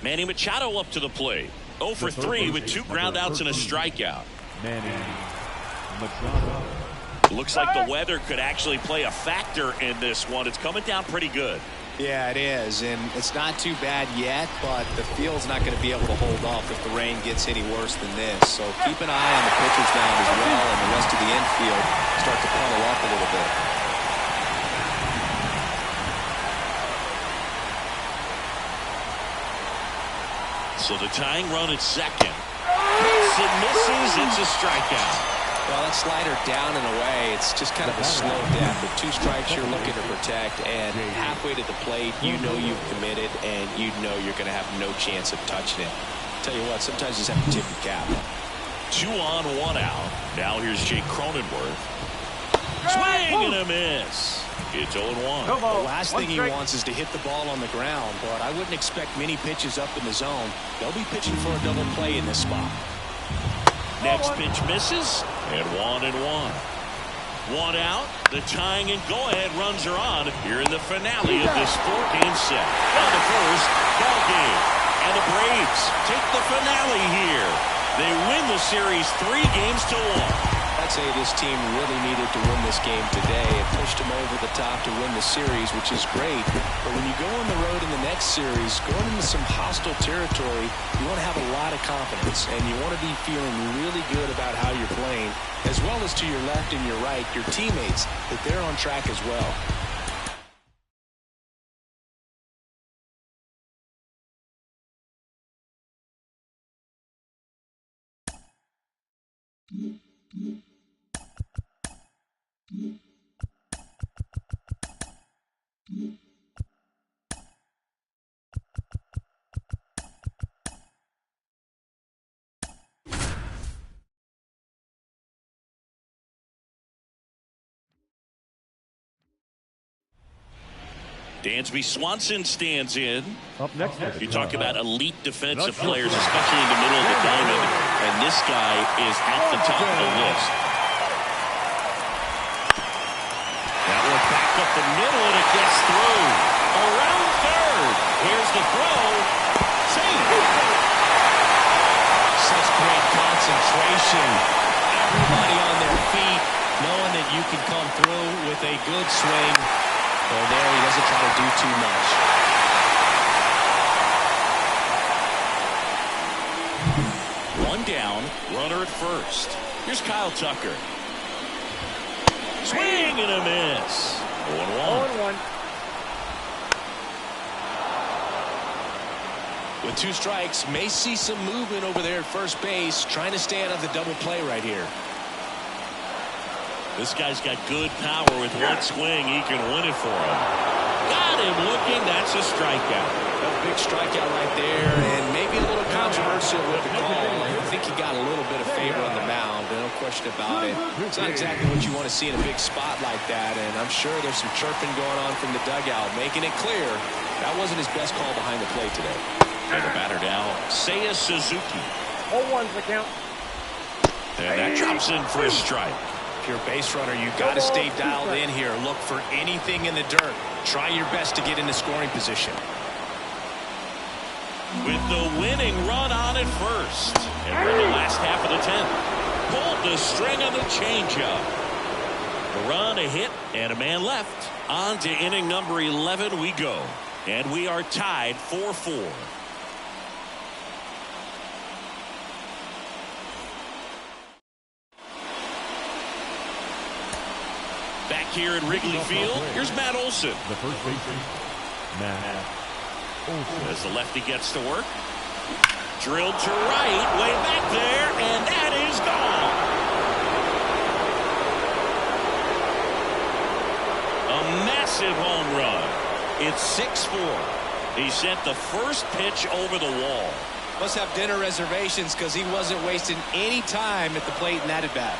Manny Machado up to the plate. 0 for 3 with 2 groundouts and a strikeout. Manny Machado. Looks like the weather could actually play a factor in this one. It's coming down pretty good. Yeah, it is, and it's not too bad yet, but the field's not going to be able to hold off if the rain gets any worse than this. So keep an eye on the pitcher's mound as well, and the rest of the infield start to puddle up a little bit. So the tying run at second. Hits and misses. It's a strikeout. Well, that slider down and away, it's just kind of a slow death. With 2 strikes you're looking to protect, and halfway to the plate, you know you've committed, and you know you're going to have no chance of touching it. Tell you what, sometimes you just have to tip your cap. 2 on, 1 out. Now here's Jake Cronenworth. Swing and a miss. It's 0-1. The last thing he wants is to hit the ball on the ground, but I wouldn't expect many pitches up in the zone. They'll be pitching for a double play in this spot. Next pitch misses, and 1-1. 1 out. The tying and go-ahead runs are on here in the finale of this 4-game set. On the first, ball game. And the Braves take the finale here. They win the series 3-1. I'd say this team really needed to win this game today. It pushed them over the top to win the series, which is great. But when you go on the road in the next series, going into some hostile territory, you want to have a lot of confidence, and you want to be feeling really good about how you're playing, as well as to your left and your right, your teammates, that they're on track as well. Dansby Swanson stands in. Up next, you talk about elite defensive players, especially in the middle of the diamond, and this guy is at the top of the list. That one back up the middle, and it gets through. Around third. Here's the throw. Save. Such great concentration. Everybody on their feet, knowing that you can come through with a good swing. Well, there he doesn't try to do too much. One down, runner at first. Here's Kyle Tucker. Swing and a miss. 0-1. With 2 strikes, may see some movement over there at first base, trying to stay out of the double play right here. This guy's got good power. With 1 swing, he can win it for him. Got him looking. That's a strikeout. A big strikeout right there, and maybe a little controversial with the call. I think he got a little bit of favor on the mound, no question about it. It's not exactly what you want to see in a big spot like that, and I'm sure there's some chirping going on from the dugout, making it clear that wasn't his best call behind the plate today. And the batter now, Seiya Suzuki. 0-1's the count. And that drops in for a strike. If you're a base runner, you got to stay dialed in here. Look for anything in the dirt. Try your best to get into scoring position. With the winning run on at first. And we're in the last half of the 10th. Pulled the string on the changeup. A run, a hit, and a man left. On to inning number 11 we go. And we are tied 4-4. Back here at Wrigley Field, here's Matt Olson. The first baseman, Matt Olson. As the lefty gets to work. Drilled to right, way back there, and that is gone. A massive home run. It's 6-4. He sent the first pitch over the wall. Must have dinner reservations because he wasn't wasting any time at the plate in that at bat.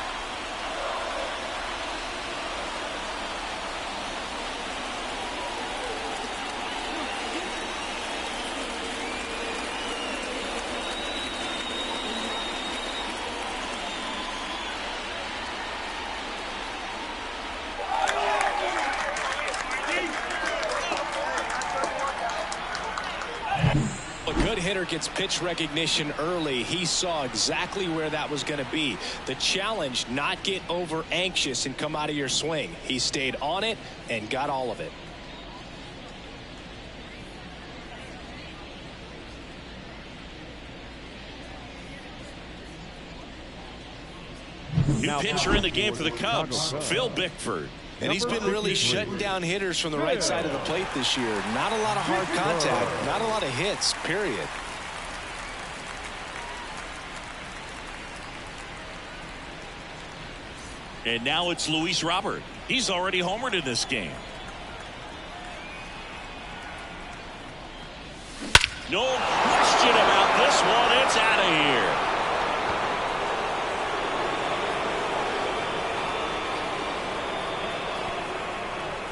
Hitter gets pitch recognition early. He saw exactly where that was going to be. The challenge, not get over anxious and come out of your swing. He stayed on it and got all of it. New pitcher in the game for the Cubs, Phil Bickford. And he's been really shutting down hitters from the right side of the plate this year. Not a lot of hard contact, not a lot of hits, period. And now it's Luis Robert. He's already homered in this game. No question about this one. It's out of here.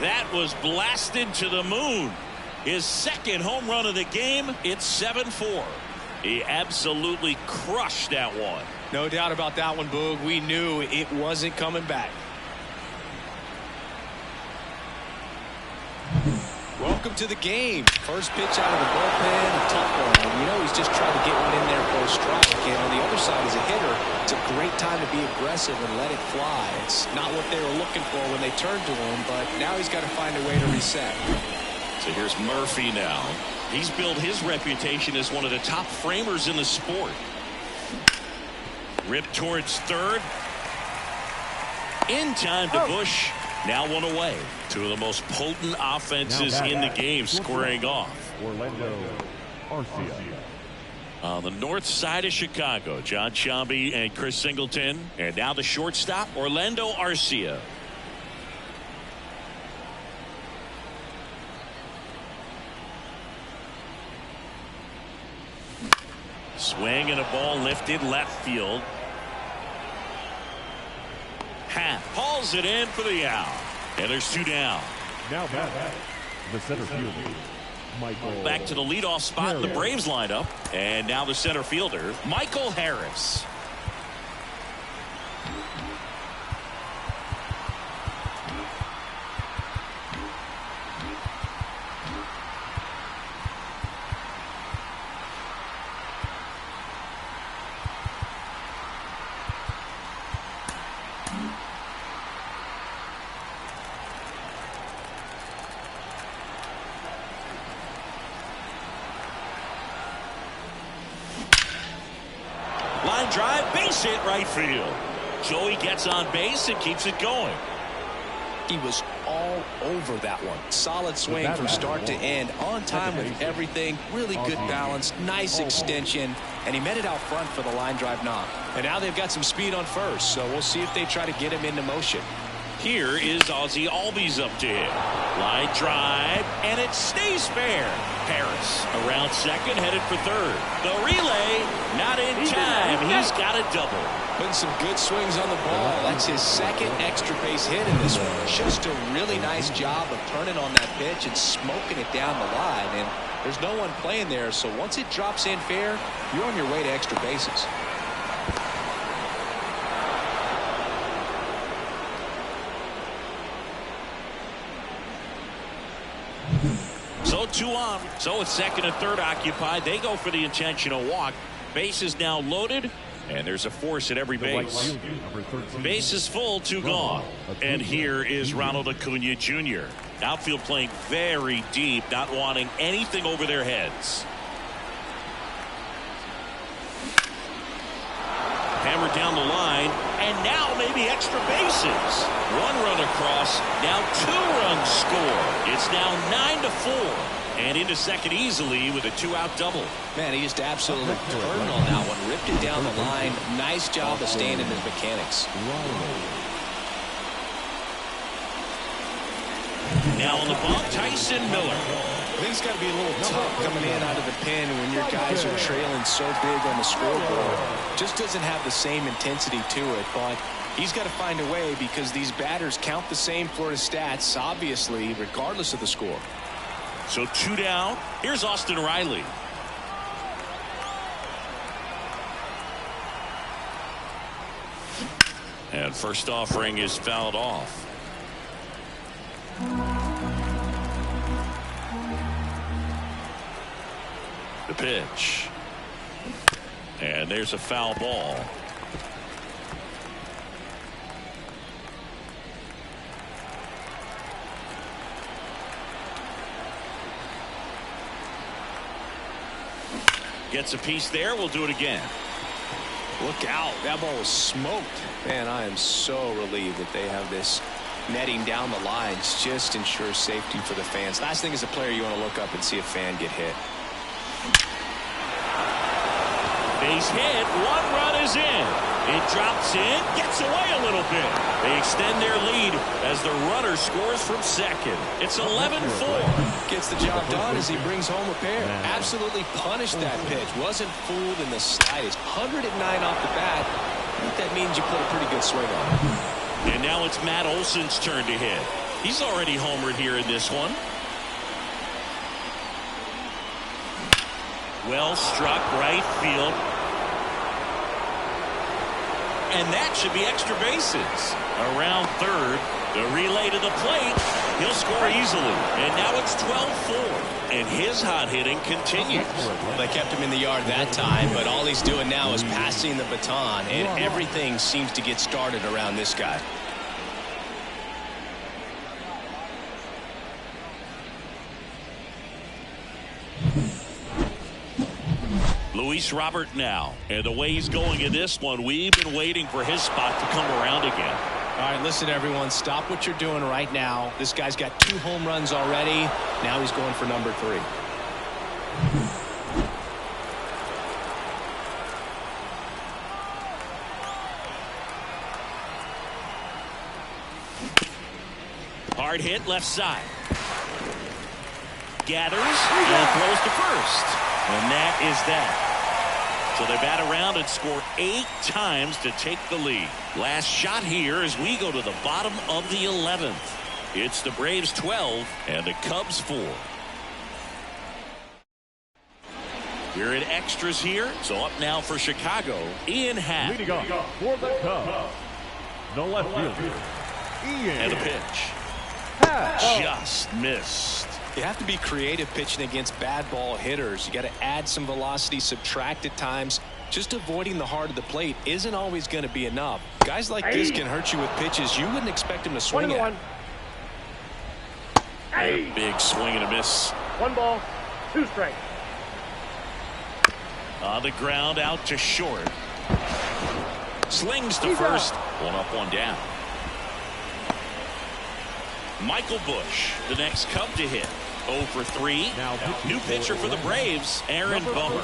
That was blasted to the moon. His second home run of the game. It's 7-4. He absolutely crushed that one. No doubt about that one, Boog. We knew it wasn't coming back. Welcome to the game. First pitch out of the bullpen, a tough one. And you know he's just trying to get one in there for a strike. And on the other side, as a hitter, it's a great time to be aggressive and let it fly. It's not what they were looking for when they turned to him, but now he's got to find a way to reset. So here's Murphy now. He's built his reputation as one of the top framers in the sport. Ripped towards third. In time to Bush. Now one away. Two of the most potent offenses in the game squaring off. Orlando Arcia. On the north side of Chicago, John Sciambi and Chris Singleton. And now the shortstop, Orlando Arcia. Swing and a ball lifted left field. Happ hauls it in for the out. And there's two down. Now back the center fielder, Michael. Back to the leadoff spot in the Braves lineup. And now the center fielder, Michael Harris. Line drive, base hit right field. Joey gets on base and keeps it going. He was all over that one. Solid swing from start to end. On time with everything. Really good balance. Nice extension. And he met it out front for the line drive knock. And now they've got some speed on first. So we'll see if they try to get him into motion. Here is Ozzie Albies up to hit. Line drive, and it stays fair. Harris around second, headed for third. The relay, not in time. He's got a double. Putting some good swings on the ball. That's his second extra base hit in this one. Just a really nice job of turning on that pitch and smoking it down the line. And there's no one playing there, so once it drops in fair, you're on your way to extra bases. So two on. So it's second and third occupied. They go for the intentional walk. Base is now loaded, and there's a force at every base. Base is full, two gone. And here is Ronald Acuna Jr. Outfield playing very deep, not wanting anything over their heads. Hammered down the line, and now maybe extra bases. One run across, now two runs score. It's now 9-4. And into second easily with a two-out double. Man, he just absolutely turned on that one. Ripped it down the line. Nice job of staying in his mechanics. Now on the bump, Tyson Miller. I think it's got to be a little tough coming in out of the pen when your guys are trailing so big on the scoreboard. Just doesn't have the same intensity to it, but he's got to find a way because these batters count the same for his stats, obviously, regardless of the score. So 2 down. Here's Austin Riley. And first offering is fouled off. The pitch. And there's a foul ball. Gets a piece there. We'll do it again. Look out. That ball was smoked. Man, I am so relieved that they have this netting down the lines. Just ensures safety for the fans. Last thing as a player, you want to look up and see a fan get hit. Base hit. 1 run is in. It drops in. Gets away a little bit. They extend their lead as the runner scores from second. It's 11-4. Gets the job done as he brings home a pair. Absolutely punished that pitch. Wasn't fooled in the slightest. 109 off the bat. I think that means you put a pretty good swing on it. And now it's Matt Olson's turn to hit. He's already homered here in this one. Well struck, right field. And that should be extra bases. Around third, the relay to the plate. He'll score easily. And now it's 12-4. And his hot hitting continues. They kept him in the yard that time, but all he's doing now is passing the baton, and everything seems to get started around this guy. Luis Robert now. And the way he's going in this one, we've been waiting for his spot to come around again. All right, listen, everyone. Stop what you're doing right now. This guy's got 2 home runs already. Now he's going for number 3. Hard hit left side. Gathers and throws to first. And that is that. So they bat around and score 8 times to take the lead. Last shot here as we go to the bottom of the 11th. It's the Braves 12 and the Cubs 4. We're in extras here. So up now for Chicago, Ian Happ. Leading off for the Cubs, the left fielder, Ian. And the pitch. Just missed. You have to be creative pitching against bad ball hitters. You got to add some velocity, subtract at times. Just avoiding the heart of the plate isn't always going to be enough. Guys like this can hurt you with pitches you wouldn't expect him to swing at. A big swing and a miss. 1 ball, 2 strikes. On the ground, out to short. Slings to first. 1 up, 1 down. Michael Busch, the next Cub to hit. 0 for 3. New pitcher for the Braves, Aaron Bummer.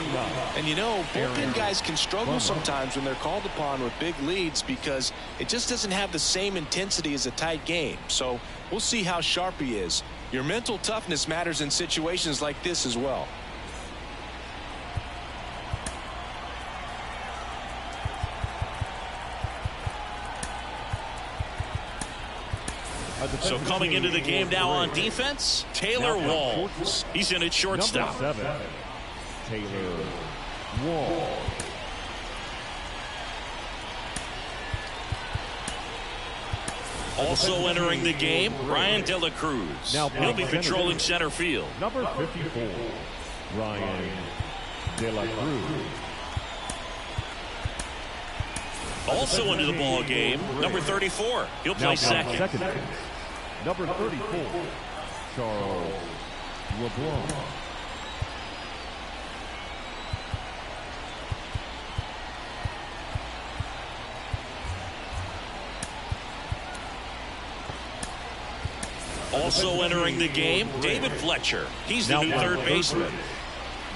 And you know, bullpen guys can struggle sometimes when they're called upon with big leads because it just doesn't have the same intensity as a tight game. So we'll see how sharp he is. Your mental toughness matters in situations like this as well. So coming into the game now on defense, Taylor Walls. He's in at shortstop. Number 7, Taylor Walls. Also entering the game, Ryan De La Cruz. He'll be patrolling center field. Number 54, Ryan De La Cruz. Also into the ball game, number 34. He'll play second. Number 34, Charles LeBlanc. Also entering the game, David Fletcher. He's the new third baseman.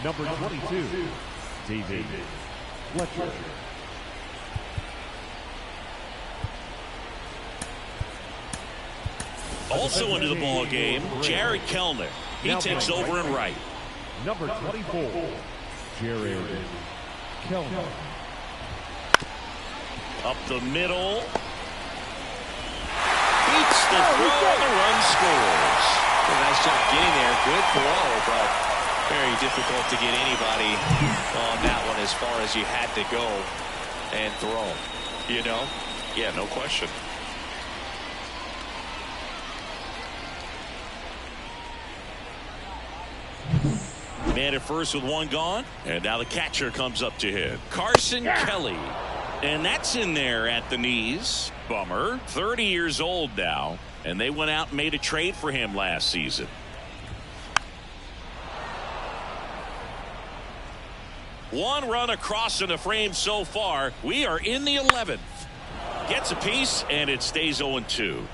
Number 22, David Fletcher. Also into the ball game, Jared Kellner. He takes over in right. Number 24, Jared Kellner. Up the middle. Beats the throw, and the run scores. A nice job getting there. Good throw, but very difficult to get anybody on that one as far as you had to go and throw. You know? Yeah, no question. Man at first with one gone, and now the catcher comes up to hit. Carson Kelly. And that's in there at the knees. Bummer. 30 years old now, and they went out and made a trade for him last season. One run across in the frame so far. We are in the 11th. Gets a piece, and it stays 0-2.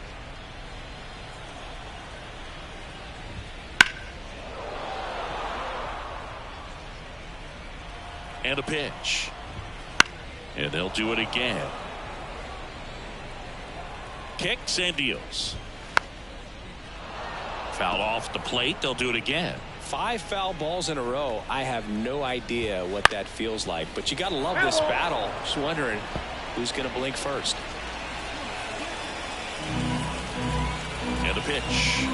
And a pitch. And they'll do it again. Kicks and deals. Foul off the plate. They'll do it again. 5 foul balls in a row. I have no idea what that feels like, but you got to love this battle. Just wondering who's going to blink first. And a pitch.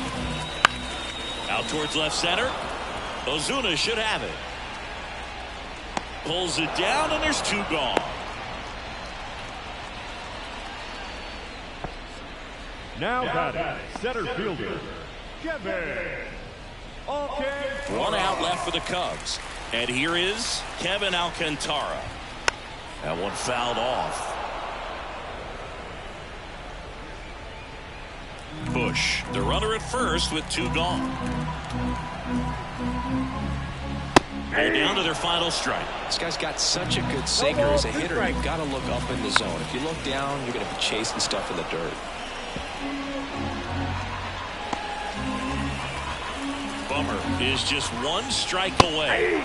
Out towards left center. Ozuna should have it. Pulls it down, and there's 2 gone. Now batting, center fielder, Kevin Alcantara. 1 out left for the Cubs. And here is Kevin Alcantara. That one fouled off. Bush, the runner at first with 2 gone. They're down to their final strike. This guy's got such a good sinker as a hitter. You've got to look up in the zone. If you look down, you're going to be chasing stuff in the dirt. Bummer is just 1 strike away.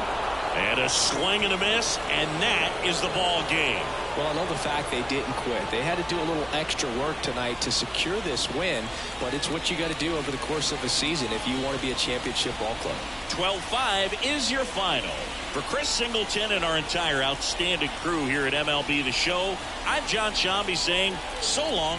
And a swing and a miss, and that is the ball game. Well, I love the fact they didn't quit. They had to do a little extra work tonight to secure this win, but it's what you got to do over the course of a season if you want to be a championship ball club. 12-5 is your final. For Chris Singleton and our entire outstanding crew here at MLB The Show, I'm John Shambi saying so long.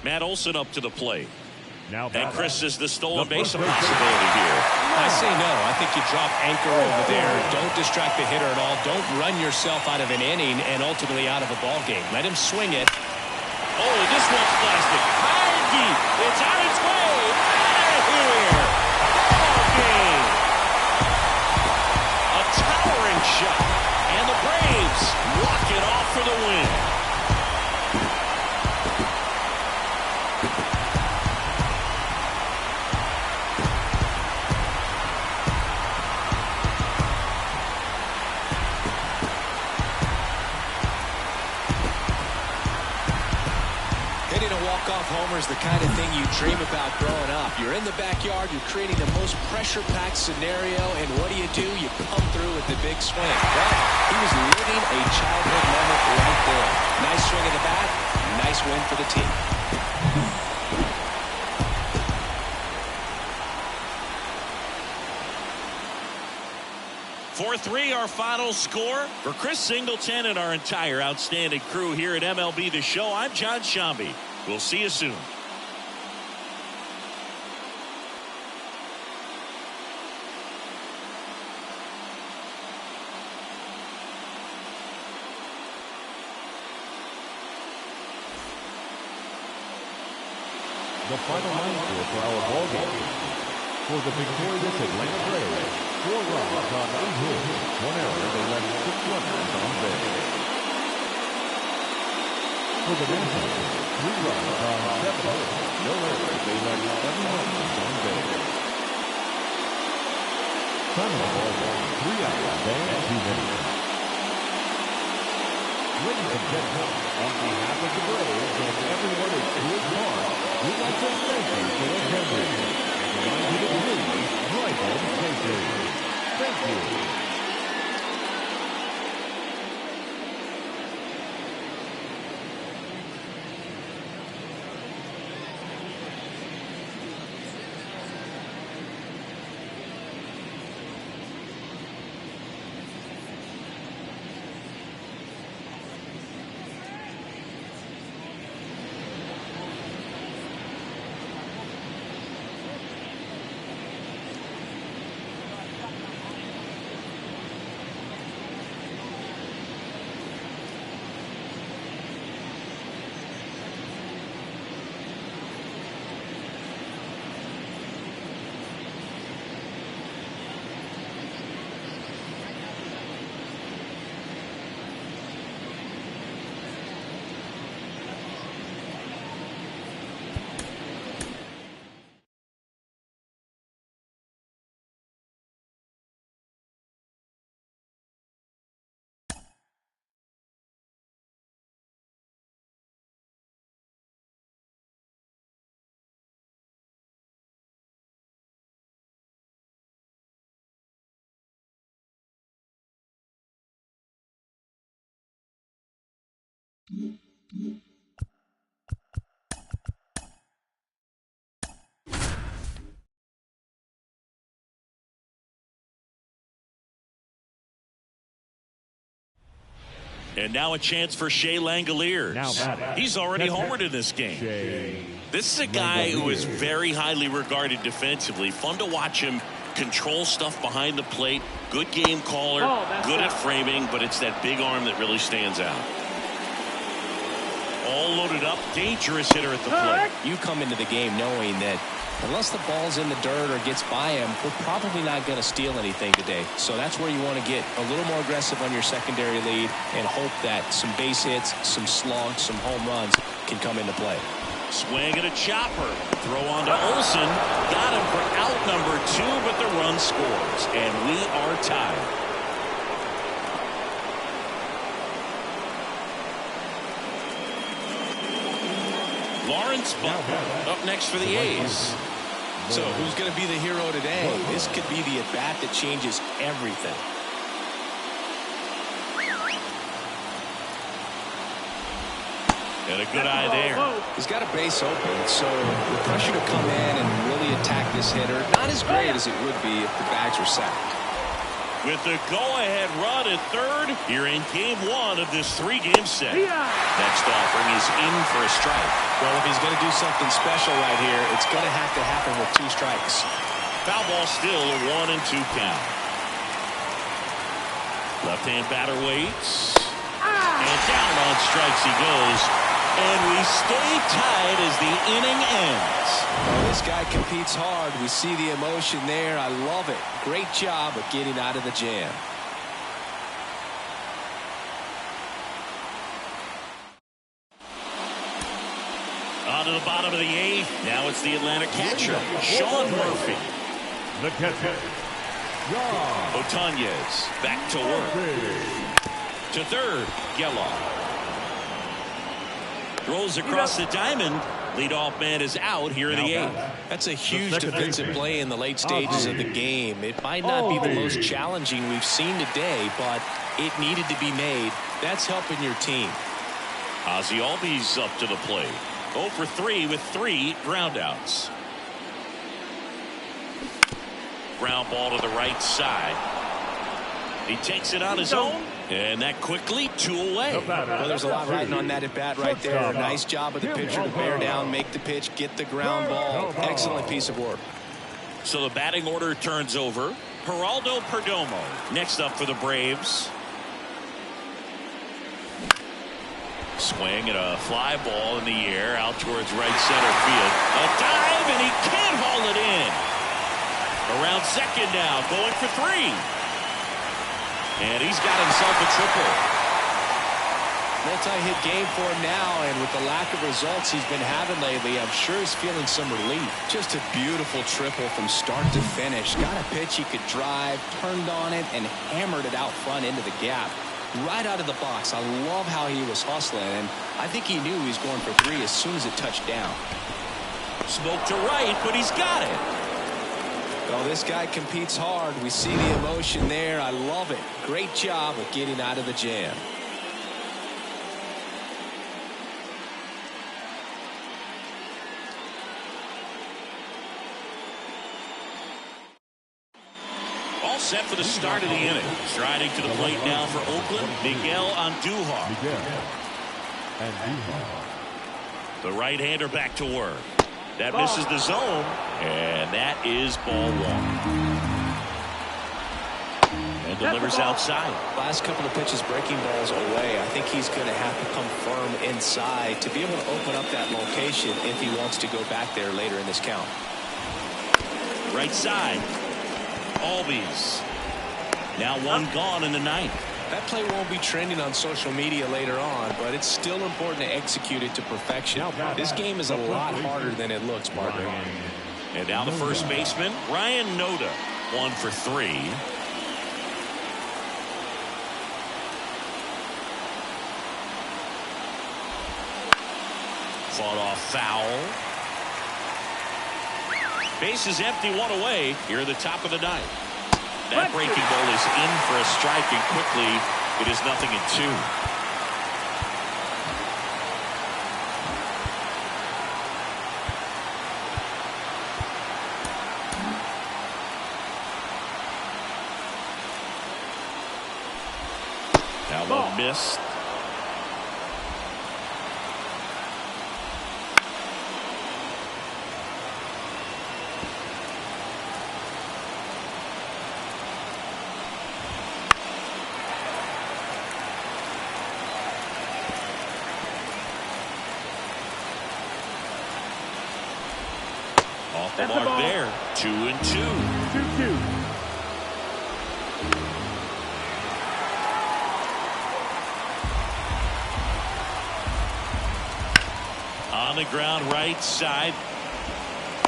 Matt Olson up to the plate. Now And Chris is the stolen the base first possibility here. I say no. I think you drop anchor over there. Don't distract the hitter at all. Don't run yourself out of an inning and ultimately out of a ball game. Let him swing it. Oh, this one's blasted. High and deep. It's on its way. Out of here. Ball game. A towering shot. And the Braves walk it off for the win. a walk-off homer is the kind of thing you dream about growing up. You're in the backyard, you're creating the most pressure-packed scenario, and what do? You come through with the big swing. Well, he was living a childhood moment right there. Nice swing of the bat, nice win for the team. 4-3 our final score. For Chris Singleton and our entire outstanding crew here at MLB The Show, I'm John Shambi. We'll see you soon. The final line score for our ball game. For the victorious Atlanta Braves, 4 runs on 8 hits, 1 error, they left 6 runners on base. For the Nationals, 3 runs on 7 hits, no errors, they left 7 runners on base. Time of the ball game, 3 hours and 2 minutes. Ladies and gentlemen, on behalf of the Braves and everyone at Coors Park, we'd like to thank you for attending. And remind you to please drive home safely. Thank you. And now a chance for Shea Langoliers. He's already homered in this game. This is a guy who is very highly regarded defensively. Fun to watch him control stuff behind the plate. Good game caller, good at framing, but it's that big arm that really stands out. All loaded up, dangerous hitter at the plate. You come into the game knowing that unless the ball's in the dirt or gets by him, we're probably not going to steal anything today. So that's where you want to get a little more aggressive on your secondary lead and hope that some base hits, some slugs, some home runs can come into play. Swing at a chopper. Throw on to Olsen. Got him for out number 2, but the run scores. And we are tied. Lawrence Buck up next for the A's. So who's going to be the hero today? This could be the at-bat that changes everything. Got a good eye there. He's got a base open, so the pressure to come in and really attack this hitter, not as great as it would be if the bags were sacked. With the go-ahead run at third, here in game 1 of this 3-game set. Next offering is in for a strike. Well, if he's going to do something special right here, it's going to have to happen with 2 strikes. Foul ball still a 1-2 count. Left-hand batter waits. And down on strikes he goes. And we stay tied as the inning ends. Well, this guy competes hard. We see the emotion there. I love it. Great job of getting out of the jam. On to the bottom of the 8th. Now it's the Atlanta catcher, Sean Murphy. The catcher, John Otanez back to work. To third, Geloff. Throws across the diamond. Leadoff man is out here in the 8th. That's a huge defensive play in the late stages of the game. It might not be the most challenging we've seen today, but it needed to be made. That's helping your team. Ozzie Albies up to the plate. 0 for 3 with 3 groundouts. Ground ball to the right side. He takes it on his own. And that quickly 2 away. Well, there's a lot riding on that at bat right there. Nice job of the pitcher to bear down, make the pitch, get the ground ball. Excellent piece of work. So the batting order turns over. Geraldo Perdomo next up for the Braves. Swing and a fly ball in the air out towards right center field. A dive and he can't haul it in. Around second now, going for 3. And he's got himself a triple. Multi-hit game for him now, and with the lack of results he's been having lately, I'm sure he's feeling some relief. Just a beautiful triple from start to finish. Got a pitch he could drive, turned on it, and hammered it out front into the gap. Right out of the box. I love how he was hustling, and I think he knew he was going for 3 as soon as it touched down. Smoke to right, but he's got it. Well, this guy competes hard. We see the emotion there. I love it. Great job of getting out of the jam. All set for the start of the inning. Striding to the plate now for Oakland, Miguel Andujar. The right-hander back to work. That misses the zone, and that is ball 1. And delivers outside. Last couple of pitches breaking balls away. I think he's going to have to come firm inside to be able to open up that location if he wants to go back there later in this count. Right side. Albies. Now 1 gone in the 9th. That play won't be trending on social media later on, but it's still important to execute it to perfection. This game is a lot harder than it looks, partner. And now the first baseman, Ryan Noda, 1 for 3. Fought off foul. Base is empty, 1 away here at the top of the 9th. That breaking ball is in for a strike, and quickly it is 0-2. Now one missed. Off the mark there. 2-2. 2-2. On the ground, right side.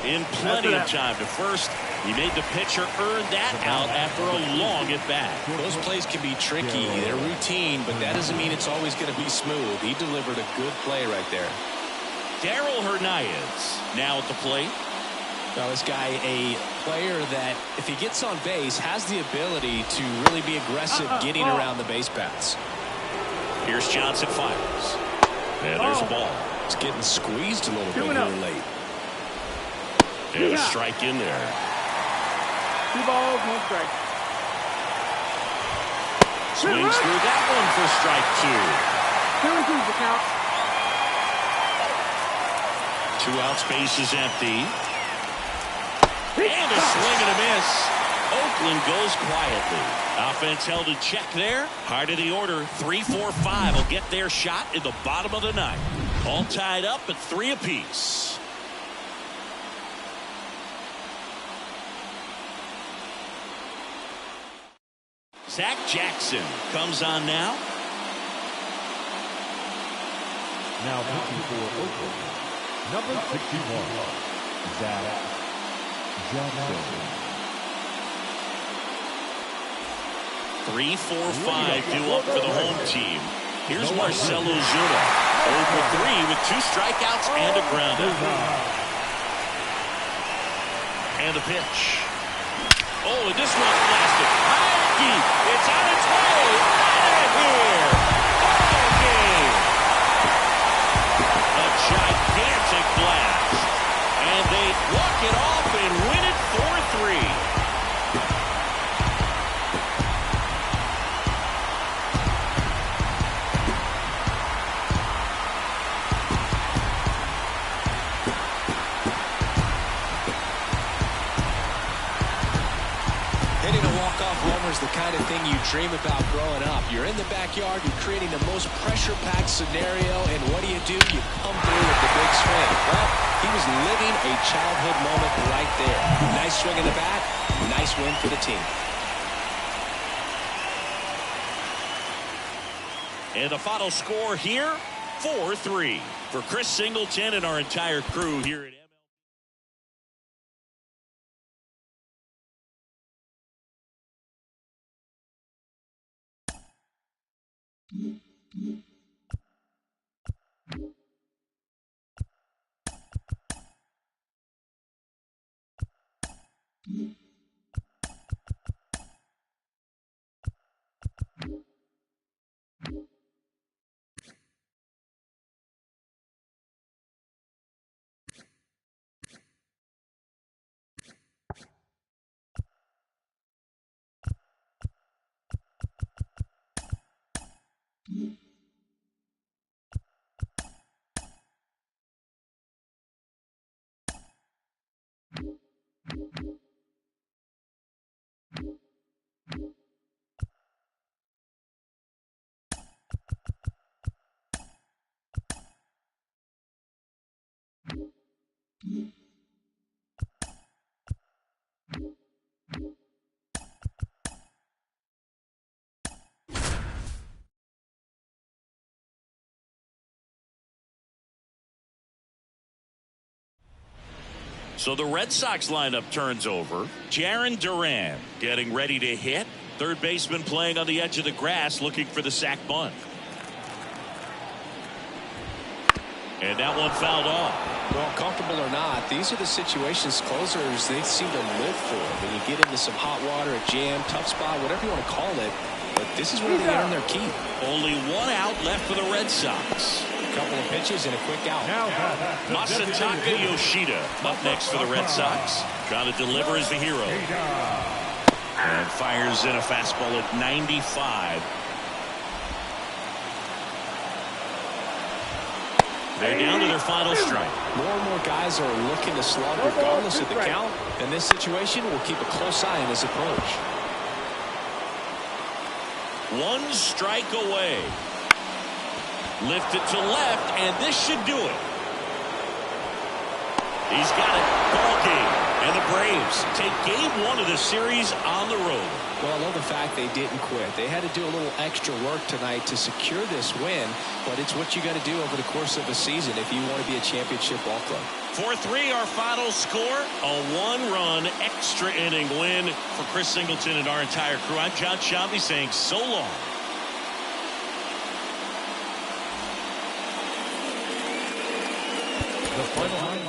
In plenty of time to first. He made the pitcher earn that out after a long at bat. Those plays can be tricky. They're routine, but that doesn't mean it's always going to be smooth. He delivered a good play right there. Darell Hernandez now at the plate. Now this guy, a player that if he gets on base has the ability to really be aggressive getting around the base paths. Here's Johnson fires. And there's a ball. It's getting squeezed a little bit here late. And a strike in there. 2 balls, 1 strike. Swings through that one for strike 2. 2-2 is the count. 2 outs, base is empty. And a swing and a miss. Oakland goes quietly. Offense held in check there. Heart of the order, 3-4-5 will get their shot in the bottom of the 9th. All tied up at 3 apiece. Zach Jackson comes on now. Now pitching for Oakland, number 61, Zach Jackson. 3-4-5 due up for the home team. Here's Marcell Ozuna. 0 for 3 with 2 strikeouts and a groundout. And the pitch. Oh, and this one blasted high deep. It's on its way. Out of here. Ball game. A gigantic blast. And they walk it off and win it 4-3. The kind of thing you dream about growing up. You're in the backyard, you're creating the most pressure-packed scenario, and what do? You come through with the big swing. Well, he was living a childhood moment right there. Nice swing in the bat, nice win for the team. And the final score here, 4-3. For Chris Singleton and our entire crew here at So the Red Sox lineup turns over. Jarren Duran getting ready to hit. Third baseman playing on the edge of the grass looking for the sac bunt. And that one fouled off. Well, comfortable or not, these are the situations closers they seem to live for. When you get into some hot water, a jam, tough spot, whatever you want to call it. But this is where they earn their keep. Only 1 out left for the Red Sox. A couple of pitches and a quick out. Masataka Yoshida up next for the Red Sox. Trying to deliver as the hero. And fires in a fastball at 95. They're down to their final strike. More and more guys are looking to slug regardless of the count. In this situation, we'll keep a close eye on his approach. 1 strike away. Lifted to left, and this should do it. He's got it. Ball game. And the Braves take game 1 of the series on the road. Well, I love the fact they didn't quit. They had to do a little extra work tonight to secure this win, but it's what you got to do over the course of a season if you want to be a championship ball club. 4-3 our final score. A 1-run extra inning win for Chris Singleton and our entire crew. I'm John Shambi saying so long. The final line.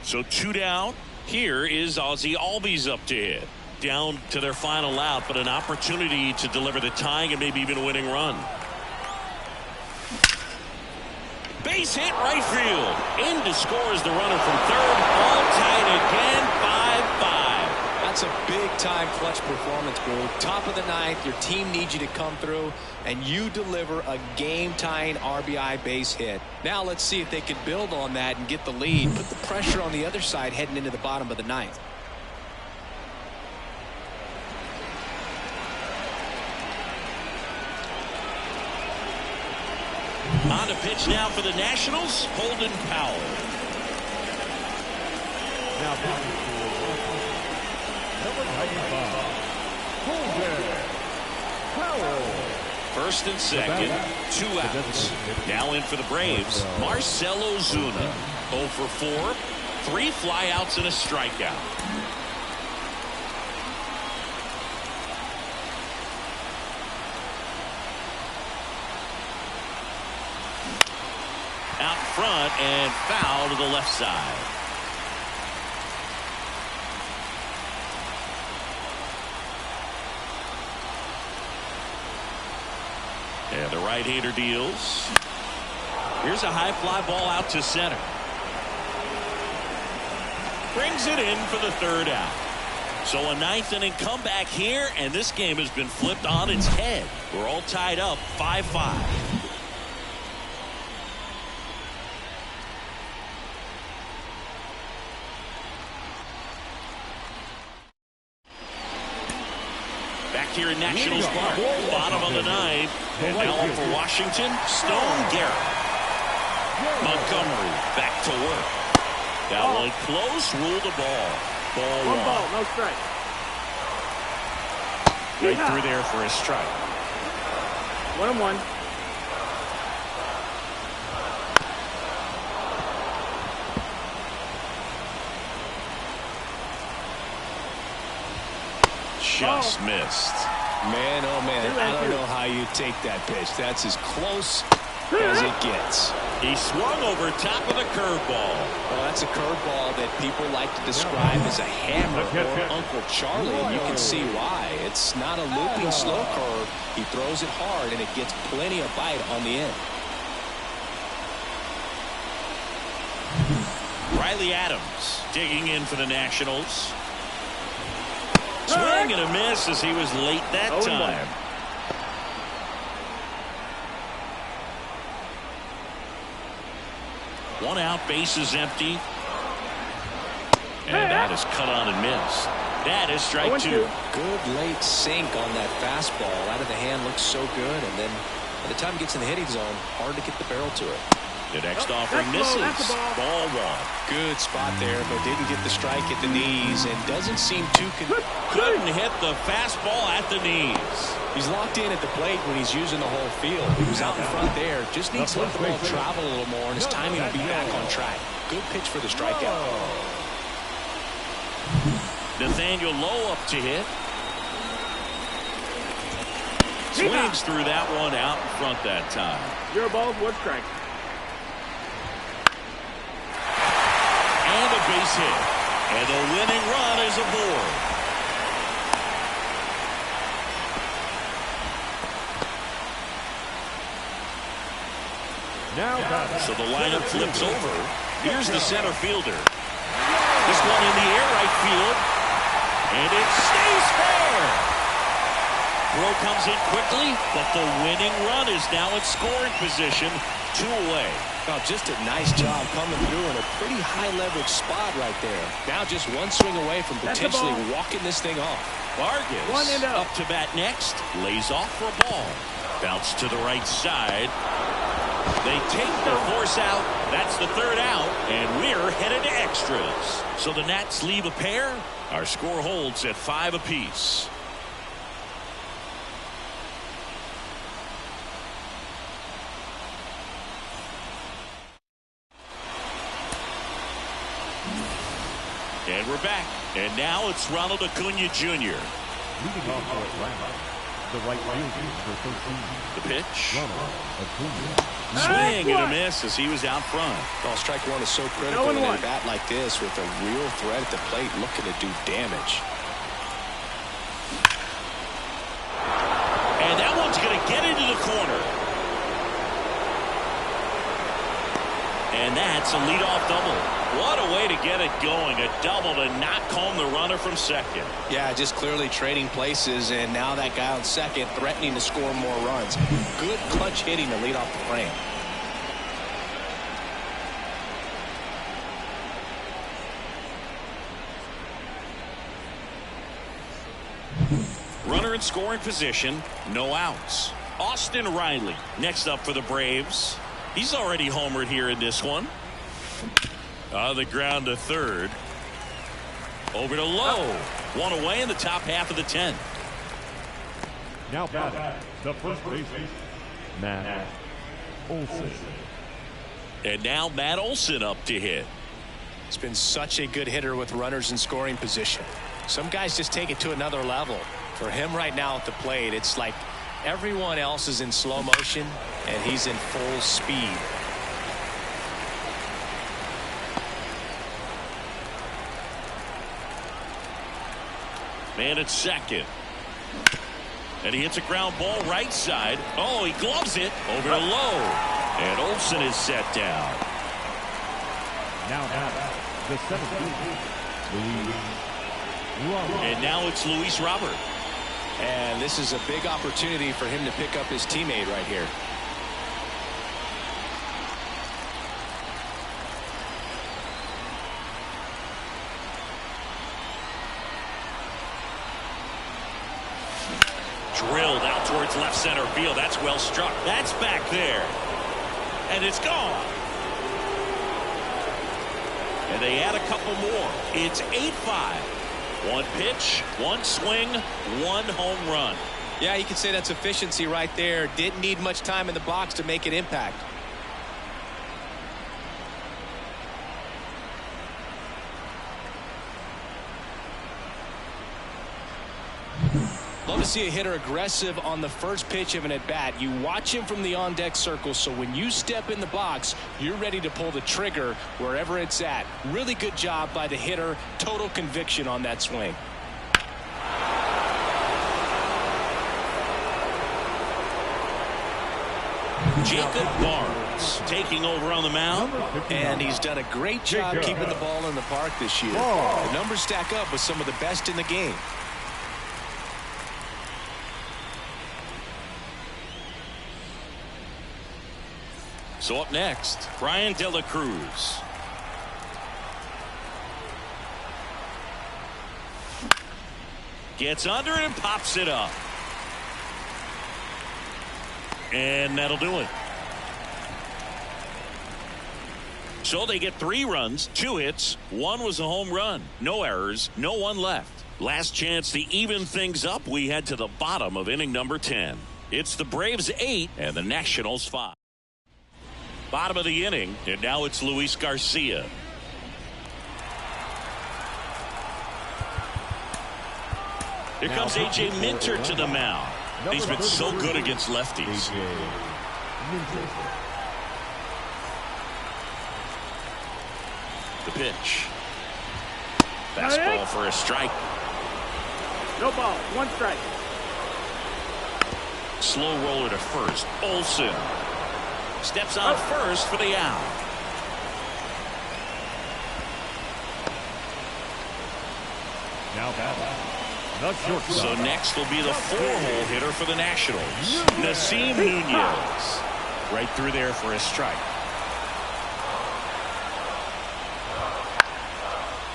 So 2 down. Here is Ozzie Albies up to hit. down to their final out, but an opportunity to deliver the tying and maybe even a winning run. Base hit right field. In to score is the runner from third. All tied again, 5-5. That's a big-time clutch performance, Boo. Top of the ninth, your team needs you to come through, and you deliver a game-tying RBI base hit. Now let's see if they can build on that and get the lead. Put the pressure on the other side heading into the bottom of the ninth. On to pitch now for the Nationals, Holden Powell. Now pitching for number 95, Holden Powell. First and second, 2 outs. Now in for the Braves, Marcell Ozuna. 0 for 4, 3 flyouts and a strikeout. Out front and foul to the left side. And the right-hander deals. Here's a high fly ball out to center. Brings it in for the third out. So a ninth inning comeback here, and this game has been flipped on its head. We're all tied up 5-5. Back here in Nationals Park, bottom of the ninth, and now up for Washington, Stone Garrett. Montgomery back to work. That one close, ruled the ball. Ball One one. ball, no strike. Right through there for a strike. 1-1. Just missed. Man, oh man, I don't know how you take that pitch. That's as close as it gets. He swung over top of the curveball. Well, that's a curveball that people like to describe as a hammer or Uncle Charlie, and you can see why. It's not a looping slow curve. He throws it hard, and it gets plenty of bite on the end. Riley Adams digging in for the Nationals. Swing and a miss as he was late that time. 1 out, bases empty. And that is cut on and missed. That is strike 2. Good late sink on that fastball. Out of the hand looks so good, and then by the time it gets in the hitting zone, hard to get the barrel to it. The next offering misses. Ball 1. Good spot there, but didn't get the strike at the knees and doesn't seem too couldn't hit the fastball at the knees. He's locked in at the plate when he's using the whole field. He was out in front there. Just needs to let the ball travel a little more, and his timing will be back on track. Good pitch for the strikeout. Nathaniel Lowe up to hit. Swings through that one out in front that time. 0 balls, 1 strike. And a base hit. And the winning run is aboard. So the lineup flips over. Here's the center fielder. This one in the air, right field. And it stays fair. Throw comes in quickly, but the winning run is now in scoring position. 2 away. Oh, just a nice job coming through in a pretty high leverage spot right there. Now just 1 swing away from potentially walking this thing off. Vargas up to bat next. Lays off for a ball. Bounce to the right side. They take their force out. That's the 3rd out, and we're headed to extras. So the Nats leave a pair. Our score holds at 5 apiece. And we're back. And now it's Ronald Acuna Jr. Leading off for Atlanta, the right fielder for 13. The pitch. Ronald Acuna. Swing and a miss as he was out front. Oh, strike 1 is so critical in a bat like this with a real threat at the plate looking to do damage. And that's a leadoff double. What a way to get it going. A double to knock home the runner from second. Yeah, just clearly trading places, and now that guy on second threatening to score more runs. Good clutch hitting to lead off the frame. Runner in scoring position, no outs. Austin Riley next up for the Braves. He's already homered here in this one. On the ground to third. Over to Lowe. One away in the top half of the 10th. Now batting, the first baseman, Matt Olson. And now Matt Olson up to hit. He's been such a good hitter with runners in scoring position. Some guys just take it to another level. For him right now at the plate, it's like everyone else is in slow motion and he's in full speed. Man at second. And he hits a ground ball right side. Oh, he gloves it over to Lowe. And Olson is set down. Now batting, the 17th, Luis Robert. And now it's Luis Robert. And this is a big opportunity for him to pick up his teammate right here. Drilled out towards left center field. That's well struck. That's back there. And it's gone. And they add a couple more. It's 8-5. One pitch, one swing, one home run. Yeah, you could say that's efficiency right there. Didn't need much time in the box to make an impact. Love to see a hitter aggressive on the first pitch of an at-bat. You watch him from the on-deck circle, so when you step in the box, you're ready to pull the trigger wherever it's at. Really good job by the hitter. Total conviction on that swing. Jacob Barnes taking over on the mound. And he's done a great job keeping the ball in the park this year. The numbers stack up with some of the best in the game. So up next, Brian De La Cruz. Gets under it and pops it up. And that'll do it. So they get 3 runs, 2 hits, 1 was a home run. No errors, no one left. Last chance to even things up. We head to the bottom of inning number 10. It's the Braves 8 and the Nationals 5. Bottom of the inning, and now it's Luis Garcia. Here comes A.J. Minter to the mound. He's been so good against lefties. The pitch. Fastball for a strike. No ball, 1 strike. Slow roller to first. Olson steps on first for the out. Now batting, the shortstop. So next will be the 4-hole hitter for the Nationals, Nasim Nunez. Right through there for a strike.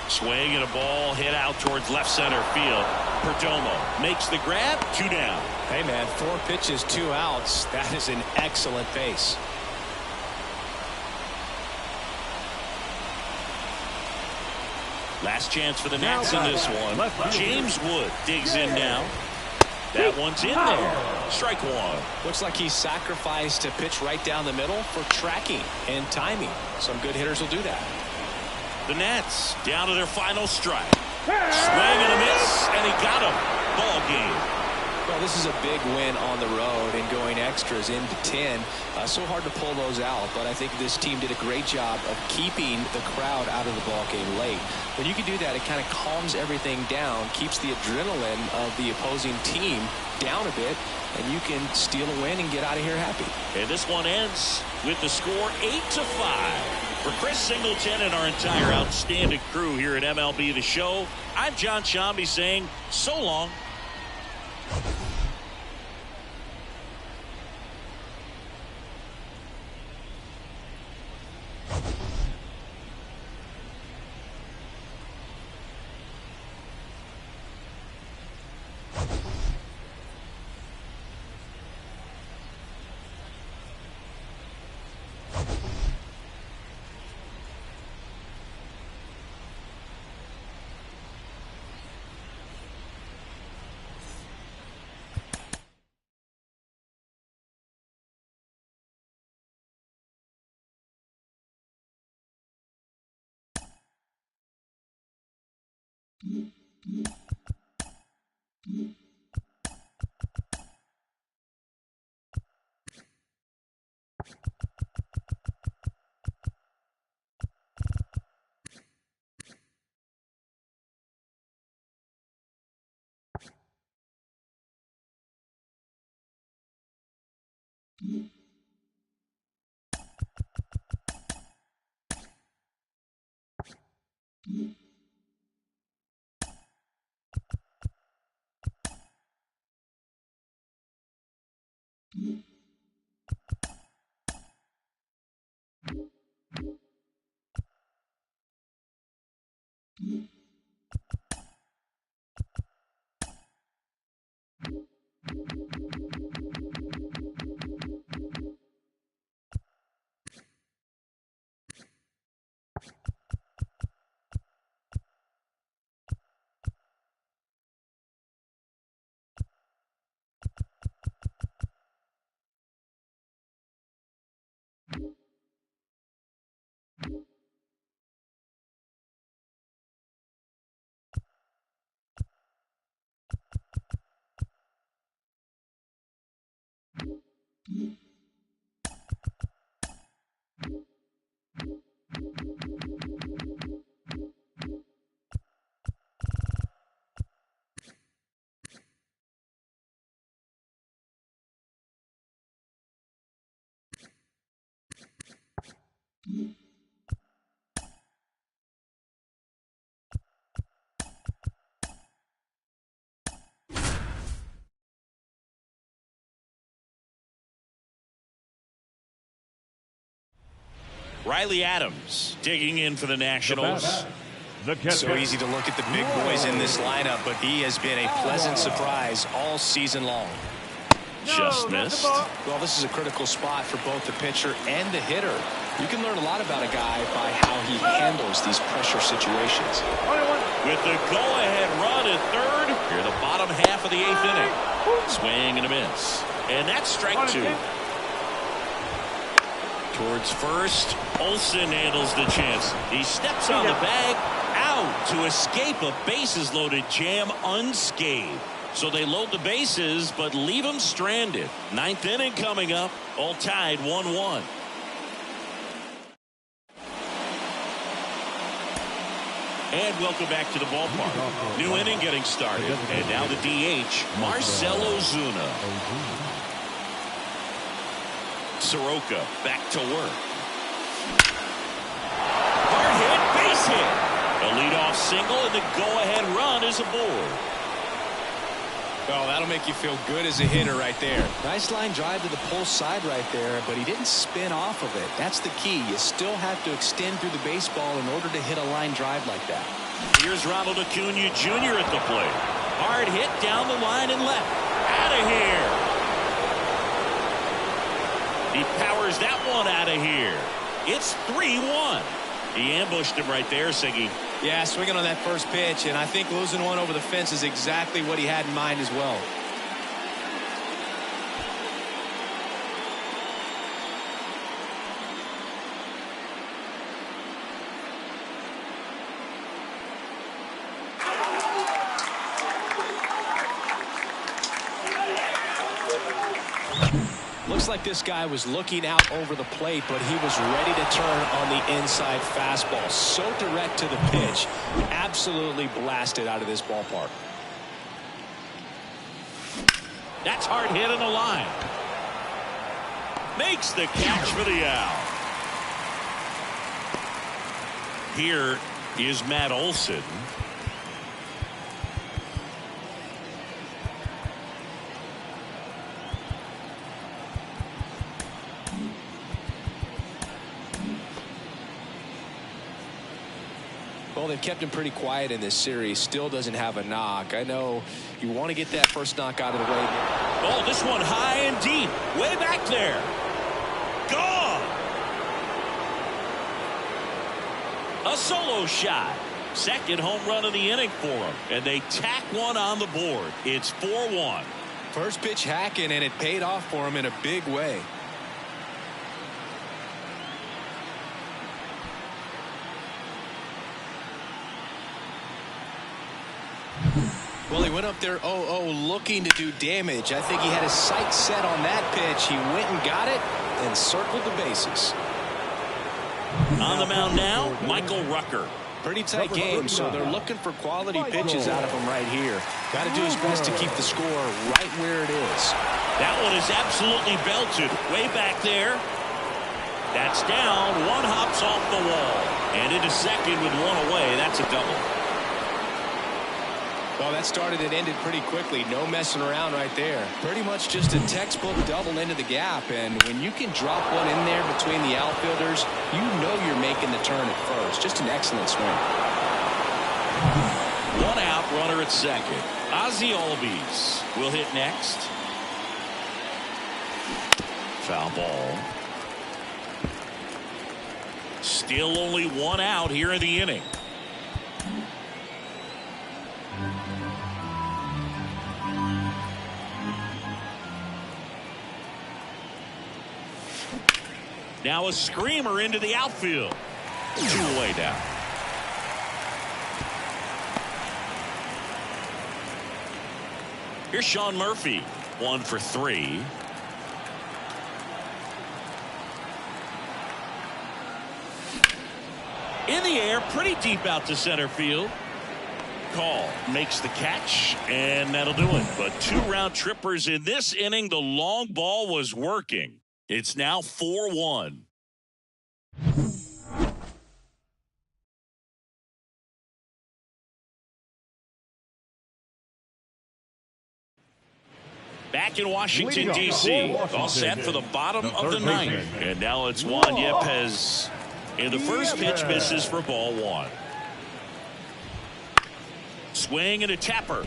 Swing and a ball hit out towards left center field. Perdomo makes the grab. 2 down. Hey man, 4 pitches, 2 outs. That is an excellent pace. Last chance for the Nats in this one. James Wood digs in now. That one's in there. Strike 1. Looks like he sacrificed a pitch right down the middle for tracking and timing. Some good hitters will do that. The Nats down to their final strike. Swing and a miss, and he got him. Ball game. Well, this is a big win on the road and going extras into 10. So hard to pull those out, but I think this team did a great job of keeping the crowd out of the ball game late. When you can do that, it kind of calms everything down, keeps the adrenaline of the opposing team down a bit, and you can steal a win and get out of here happy. And this one ends with the score 8-5. For Chris Singleton and our entire outstanding crew here at MLB The Show, I'm John Shambi saying so long. Riley Adams digging in for the Nationals. So easy to look at the big boys in this lineup, but he has been a pleasant surprise all season long. Just missed. Well, this is a critical spot for both the pitcher and the hitter. You can learn a lot about a guy by how he handles these pressure situations. With the go-ahead run at third, here the bottom half of the 8th inning. Swing and a miss. And that's strike 2. Towards first, Olsen handles the chance. He steps on the bag, out to escape a bases-loaded jam unscathed. So they load the bases, but leave him stranded. 9th inning coming up, all tied 1-1. And welcome back to the ballpark. New inning getting started. And now the DH, Marcell Ozuna. Soroka back to work. Hard hit, base hit. A leadoff single, and the go-ahead run is aboard. Well, that'll make you feel good as a hitter right there. Nice line drive to the pull side right there, but he didn't spin off of it. That's the key. You still have to extend through the baseball in order to hit a line drive like that. Here's Ronald Acuna Jr. at the plate. Hard hit down the line and left. Out of here. He powers that one out of here. It's 3-1. He ambushed him right there, Siggy. Yeah, swinging on that first pitch, and I think losing one over the fence is exactly what he had in mind as well. Looks like this guy was looking out over the plate, but he was ready to turn on the inside fastball. So direct to the pitch. Absolutely blasted out of this ballpark. That's hard hit in the line. Makes the catch for the out. Here is Matt Olson. Well, they've kept him pretty quiet in this series. Still doesn't have a knock. I know you want to get that first knock out of the way. Oh, this one high and deep. Way back there. Gone. A solo shot. Second home run of the inning for him. And they tack one on the board. It's 4-1. First pitch hacking, and it paid off for him in a big way. Well, he went up there 0-0 looking to do damage. I think he had his sights set on that pitch. He went and got it and circled the bases. On the mound now, Michael Rucker. Pretty tight game, so they're looking for quality pitches out of him right here. Got to do his best to keep the score right where it is. That one is absolutely belted. Way back there. That's down. One hops off the wall. And into second with one away. That's a double. Well, that started and ended pretty quickly. No messing around right there. Pretty much just a textbook double into the gap. And when you can drop one in there between the outfielders, you know you're making the turn at first. Just an excellent swing. One out, runner at second. Ozzie Albies will hit next. Foul ball. Still only one out here in the inning. Now a screamer into the outfield. 2 away now. Here's Sean Murphy. 1 for 3. In the air, pretty deep out to center field. Call makes the catch, and that'll do it. But 2 round trippers in this inning. The long ball was working. It's now 4-1. Back in Washington, D.C. All set for the bottom of the ninth. And now it's Juan Yepez. And the first pitch misses for ball 1. Swing and a tapper.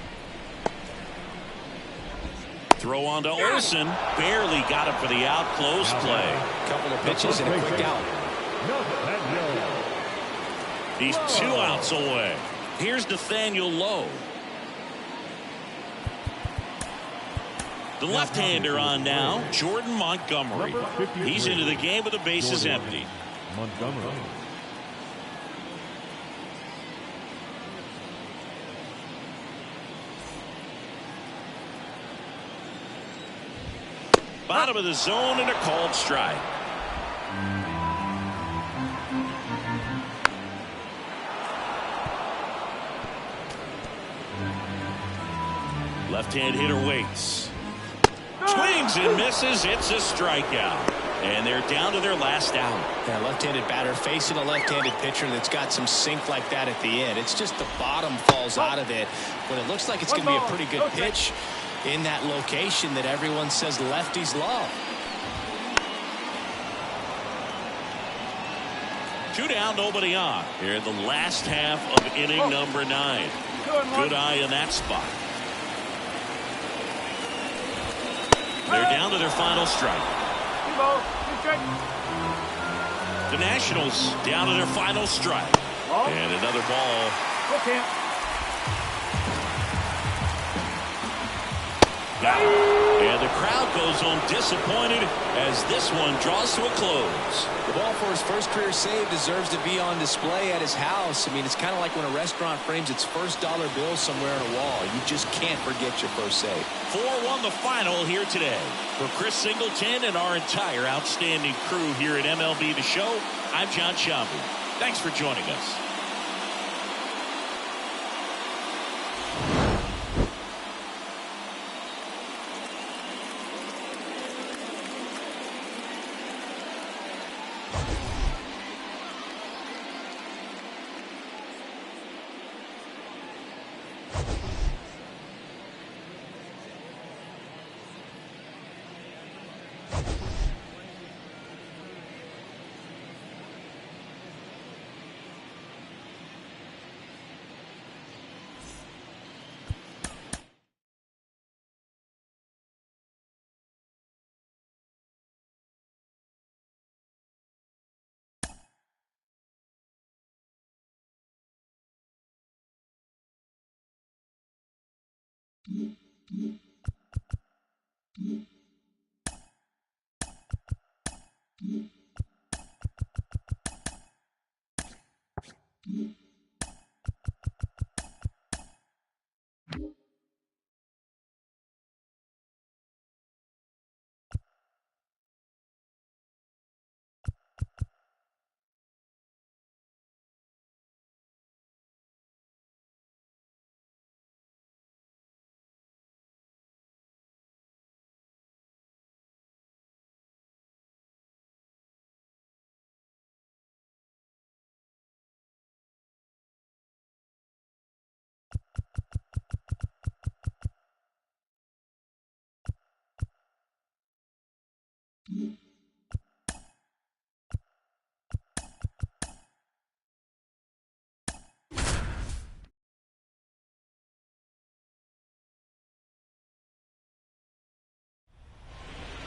Throw on to Olson. Barely got him for the out. Close play. Couple of pitches and a quick out. He's 2 outs away. Here's Nathaniel Lowe. The left-hander on now, Jordan Montgomery. He's into the game with the bases empty. Montgomery. Bottom of the zone and a called strike. Left-hand hitter waits. Swings and misses. It's a strikeout. And they're down to their last out. Yeah, left-handed batter facing a left-handed pitcher that's got some sink like that at the end. It's just the bottom falls out of it. But it looks like it's going to be a pretty good pitch in that location that everyone says lefties love. 2 down, nobody on. Here in the last half of inning number 9. Good eye in that spot. They're down to their final strike. The Nationals down to their final strike. And another ball. And the crowd goes home disappointed as this one draws to a close. The ball for his first career save deserves to be on display at his house. I mean, it's kind of like when a restaurant frames its first dollar bill somewhere on a wall. You just can't forget your first save. 4-1 the final here today. For Chris Singleton and our entire outstanding crew here at MLB The Show, I'm John Sciambi. Thanks for joining us.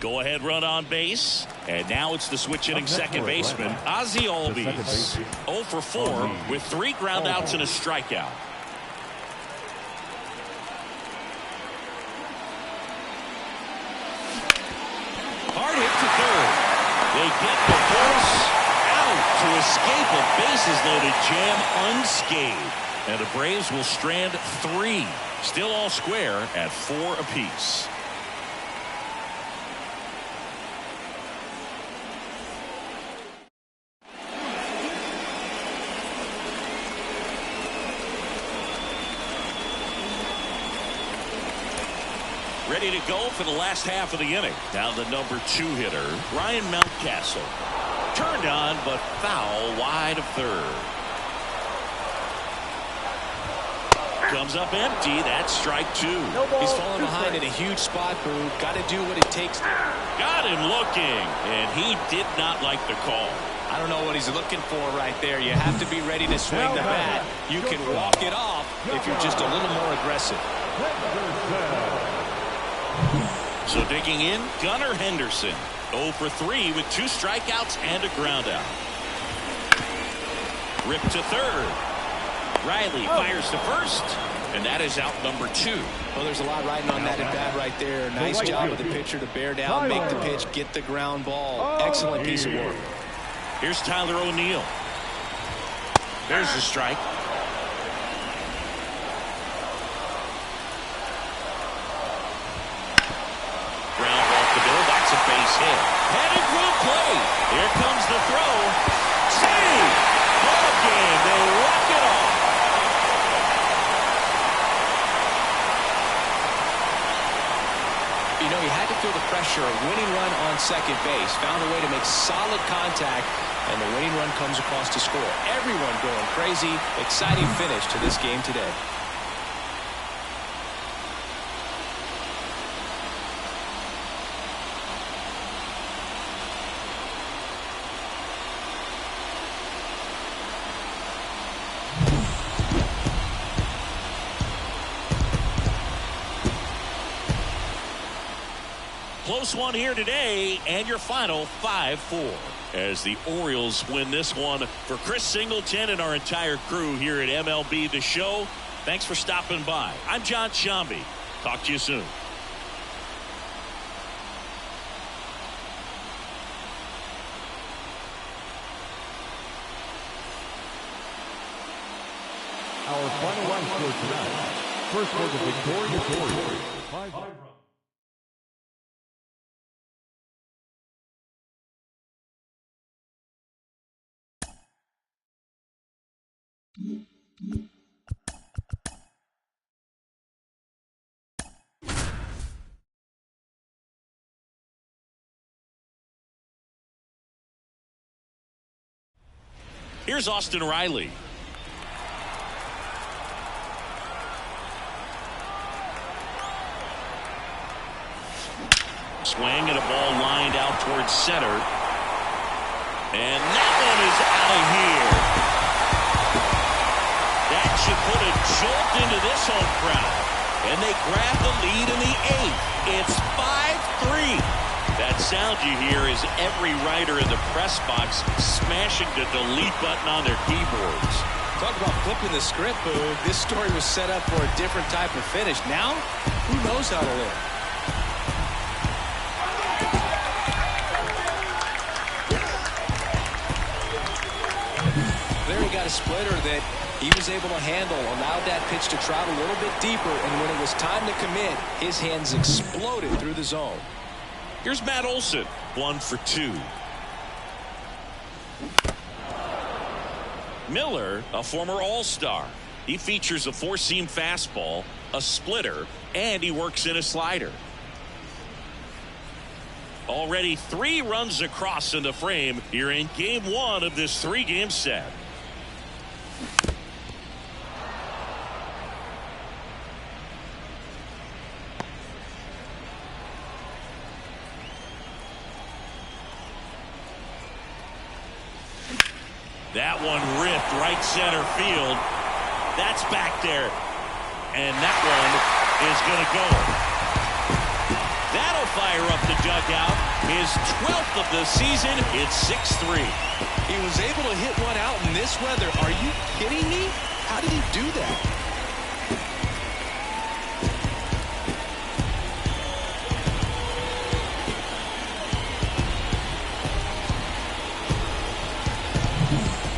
Go ahead run on base. And now it's the switch hitting second baseman, Ozzie Albies. 0 for 4 with 3 ground outs and a strikeout. Hard hit to third. They get the force out to escape a bases loaded jam unscathed. And the Braves will strand 3. Still all square at 4 apiece. Ready to go for the last half of the inning. Now the number 2 hitter, Ryan Mountcastle. Turned on, but foul wide of third. Comes up empty. That's strike 2. He's falling behind in a huge spot, Boo. Got to do what it takes. Got him looking, and he did not like the call. I don't know what he's looking for right there. You have to be ready to swing the bat. You can walk it off if you're just a little more aggressive. So digging in, Gunnar Henderson. 0 for 3 with 2 strikeouts and a ground out. Ripped to third. Riley fires to first, and that is out number 2. Well, there's a lot riding on that at bat right there. Nice job of the pitcher to bear down, make the pitch, get the ground ball. Excellent piece of work. Here's Tyler O'Neill. There's the strike. Ground off the bill. That's a base hit. Headed for the plate. Here comes the throw. Save. Ball game. They walk it off. You know, he had to feel the pressure. A winning run on second base. Found a way to make solid contact, and the winning run comes across to score. Everyone going crazy. Exciting finish to this game today. Close one here today, and your final 5-4. As the Orioles win this one. For Chris Singleton and our entire crew here at MLB The Show, thanks for stopping by. I'm John Sciambi. Talk to you soon. Our final line score tonight. First for the victorious Orioles. 5 runs. Here's Austin Riley. Swing and a ball lined out towards center. And that one is out of here. That should put a jolt into this home crowd. And they grab the lead in the 8th. It's 5-3. That sound you hear is every writer in the press box smashing the delete button on their keyboards. Talk about flipping the script, Boo. This story was set up for a different type of finish. Now, who knows how to live? There he got a splitter that he was able to handle, allowed that pitch to travel a little bit deeper, and when it was time to commit, his hands exploded through the zone. Here's Matt Olson, 1 for 2. Miller, a former All-Star. He features a four-seam fastball, a splitter, and he works in a slider. Already 3 runs across in the frame here in game 1 of this 3-game set. That one ripped right center field. That's back there. And that one is going to go. That'll fire up the dugout. His 12th of the season. It's 6-3. He was able to hit one out in this weather. Are you kidding me? How did he do that?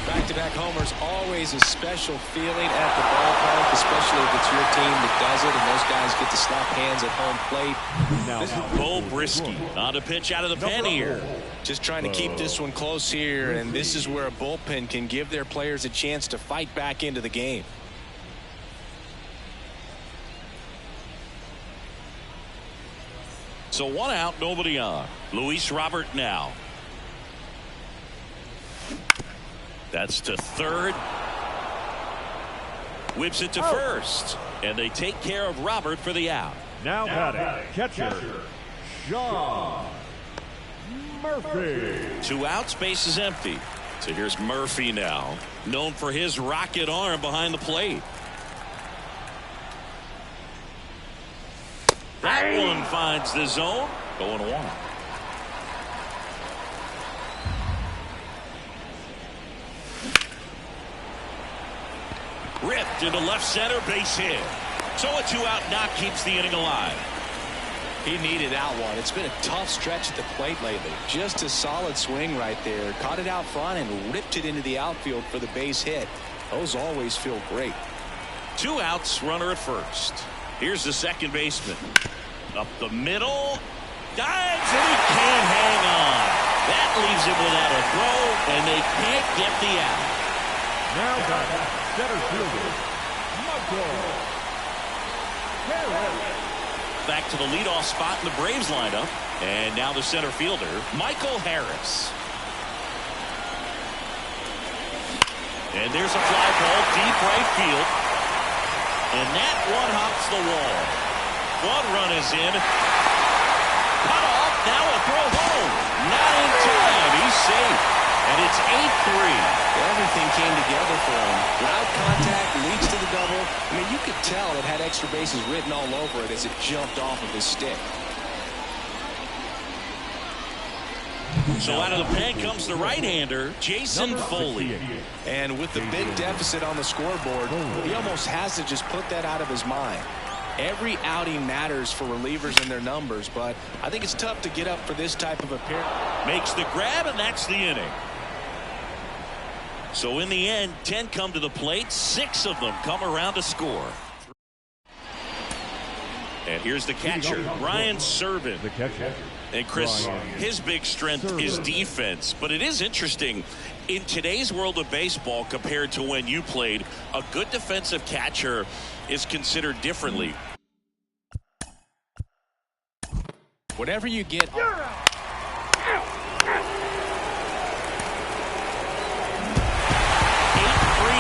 Back-to-back homers, always a special feeling at the ballpark, especially if it's your team that does it, and those guys get to slap hands at home plate. Now, Bo Brisky on a pitch out of the pen here. Just trying to keep this one close here, and this is where a bullpen can give their players a chance to fight back into the game. So 1 out, nobody on. Luis Robert now. That's to third. Whips it to first. And they take care of Robert for the out. now batting, catcher, Sean Murphy. 2 outs, base is empty. So here's Murphy now, known for his rocket arm behind the plate. That one finds the zone. Going 1. Ripped into left center, base hit. So a 2-out knock keeps the inning alive. He needed that one. It's been a tough stretch at the plate lately. Just a solid swing right there. Caught it out front and ripped it into the outfield for the base hit. Those always feel great. 2 outs, runner at first. Here's the second baseman. Up the middle. Dives, and he can't hang on. That leaves him without a throw, and they can't get the out. Now batting, center fielder, Michael Harris. Back to the leadoff spot in the Braves lineup. And now the center fielder, Michael Harris. And there's a fly ball deep right field. And that one hops the wall. 1 run is in. Cut off. Now a throw home. Not in time. He's safe. And it's 8-3. Everything came together for him. Loud contact leads to the double. I mean, you could tell it had extra bases written all over it as it jumped off of his stick. So out of the pen comes the right-hander, Jason Foley. And with the big deficit on the scoreboard, he almost has to just put that out of his mind. Every outing matters for relievers and their numbers, but I think it's tough to get up for this type of appearance. Makes the grab, and that's the inning. So in the end, 10 come to the plate. 6 of them come around to score. And here's the catcher, Ryan Serven. The catcher. And Chris, his big strength is defense. But it is interesting, in today's world of baseball compared to when you played, a good defensive catcher is considered differently. Whatever you get. 8-3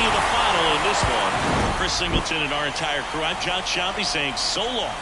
the final in this one. Chris Singleton and our entire crew, I'm John Shambi saying so long.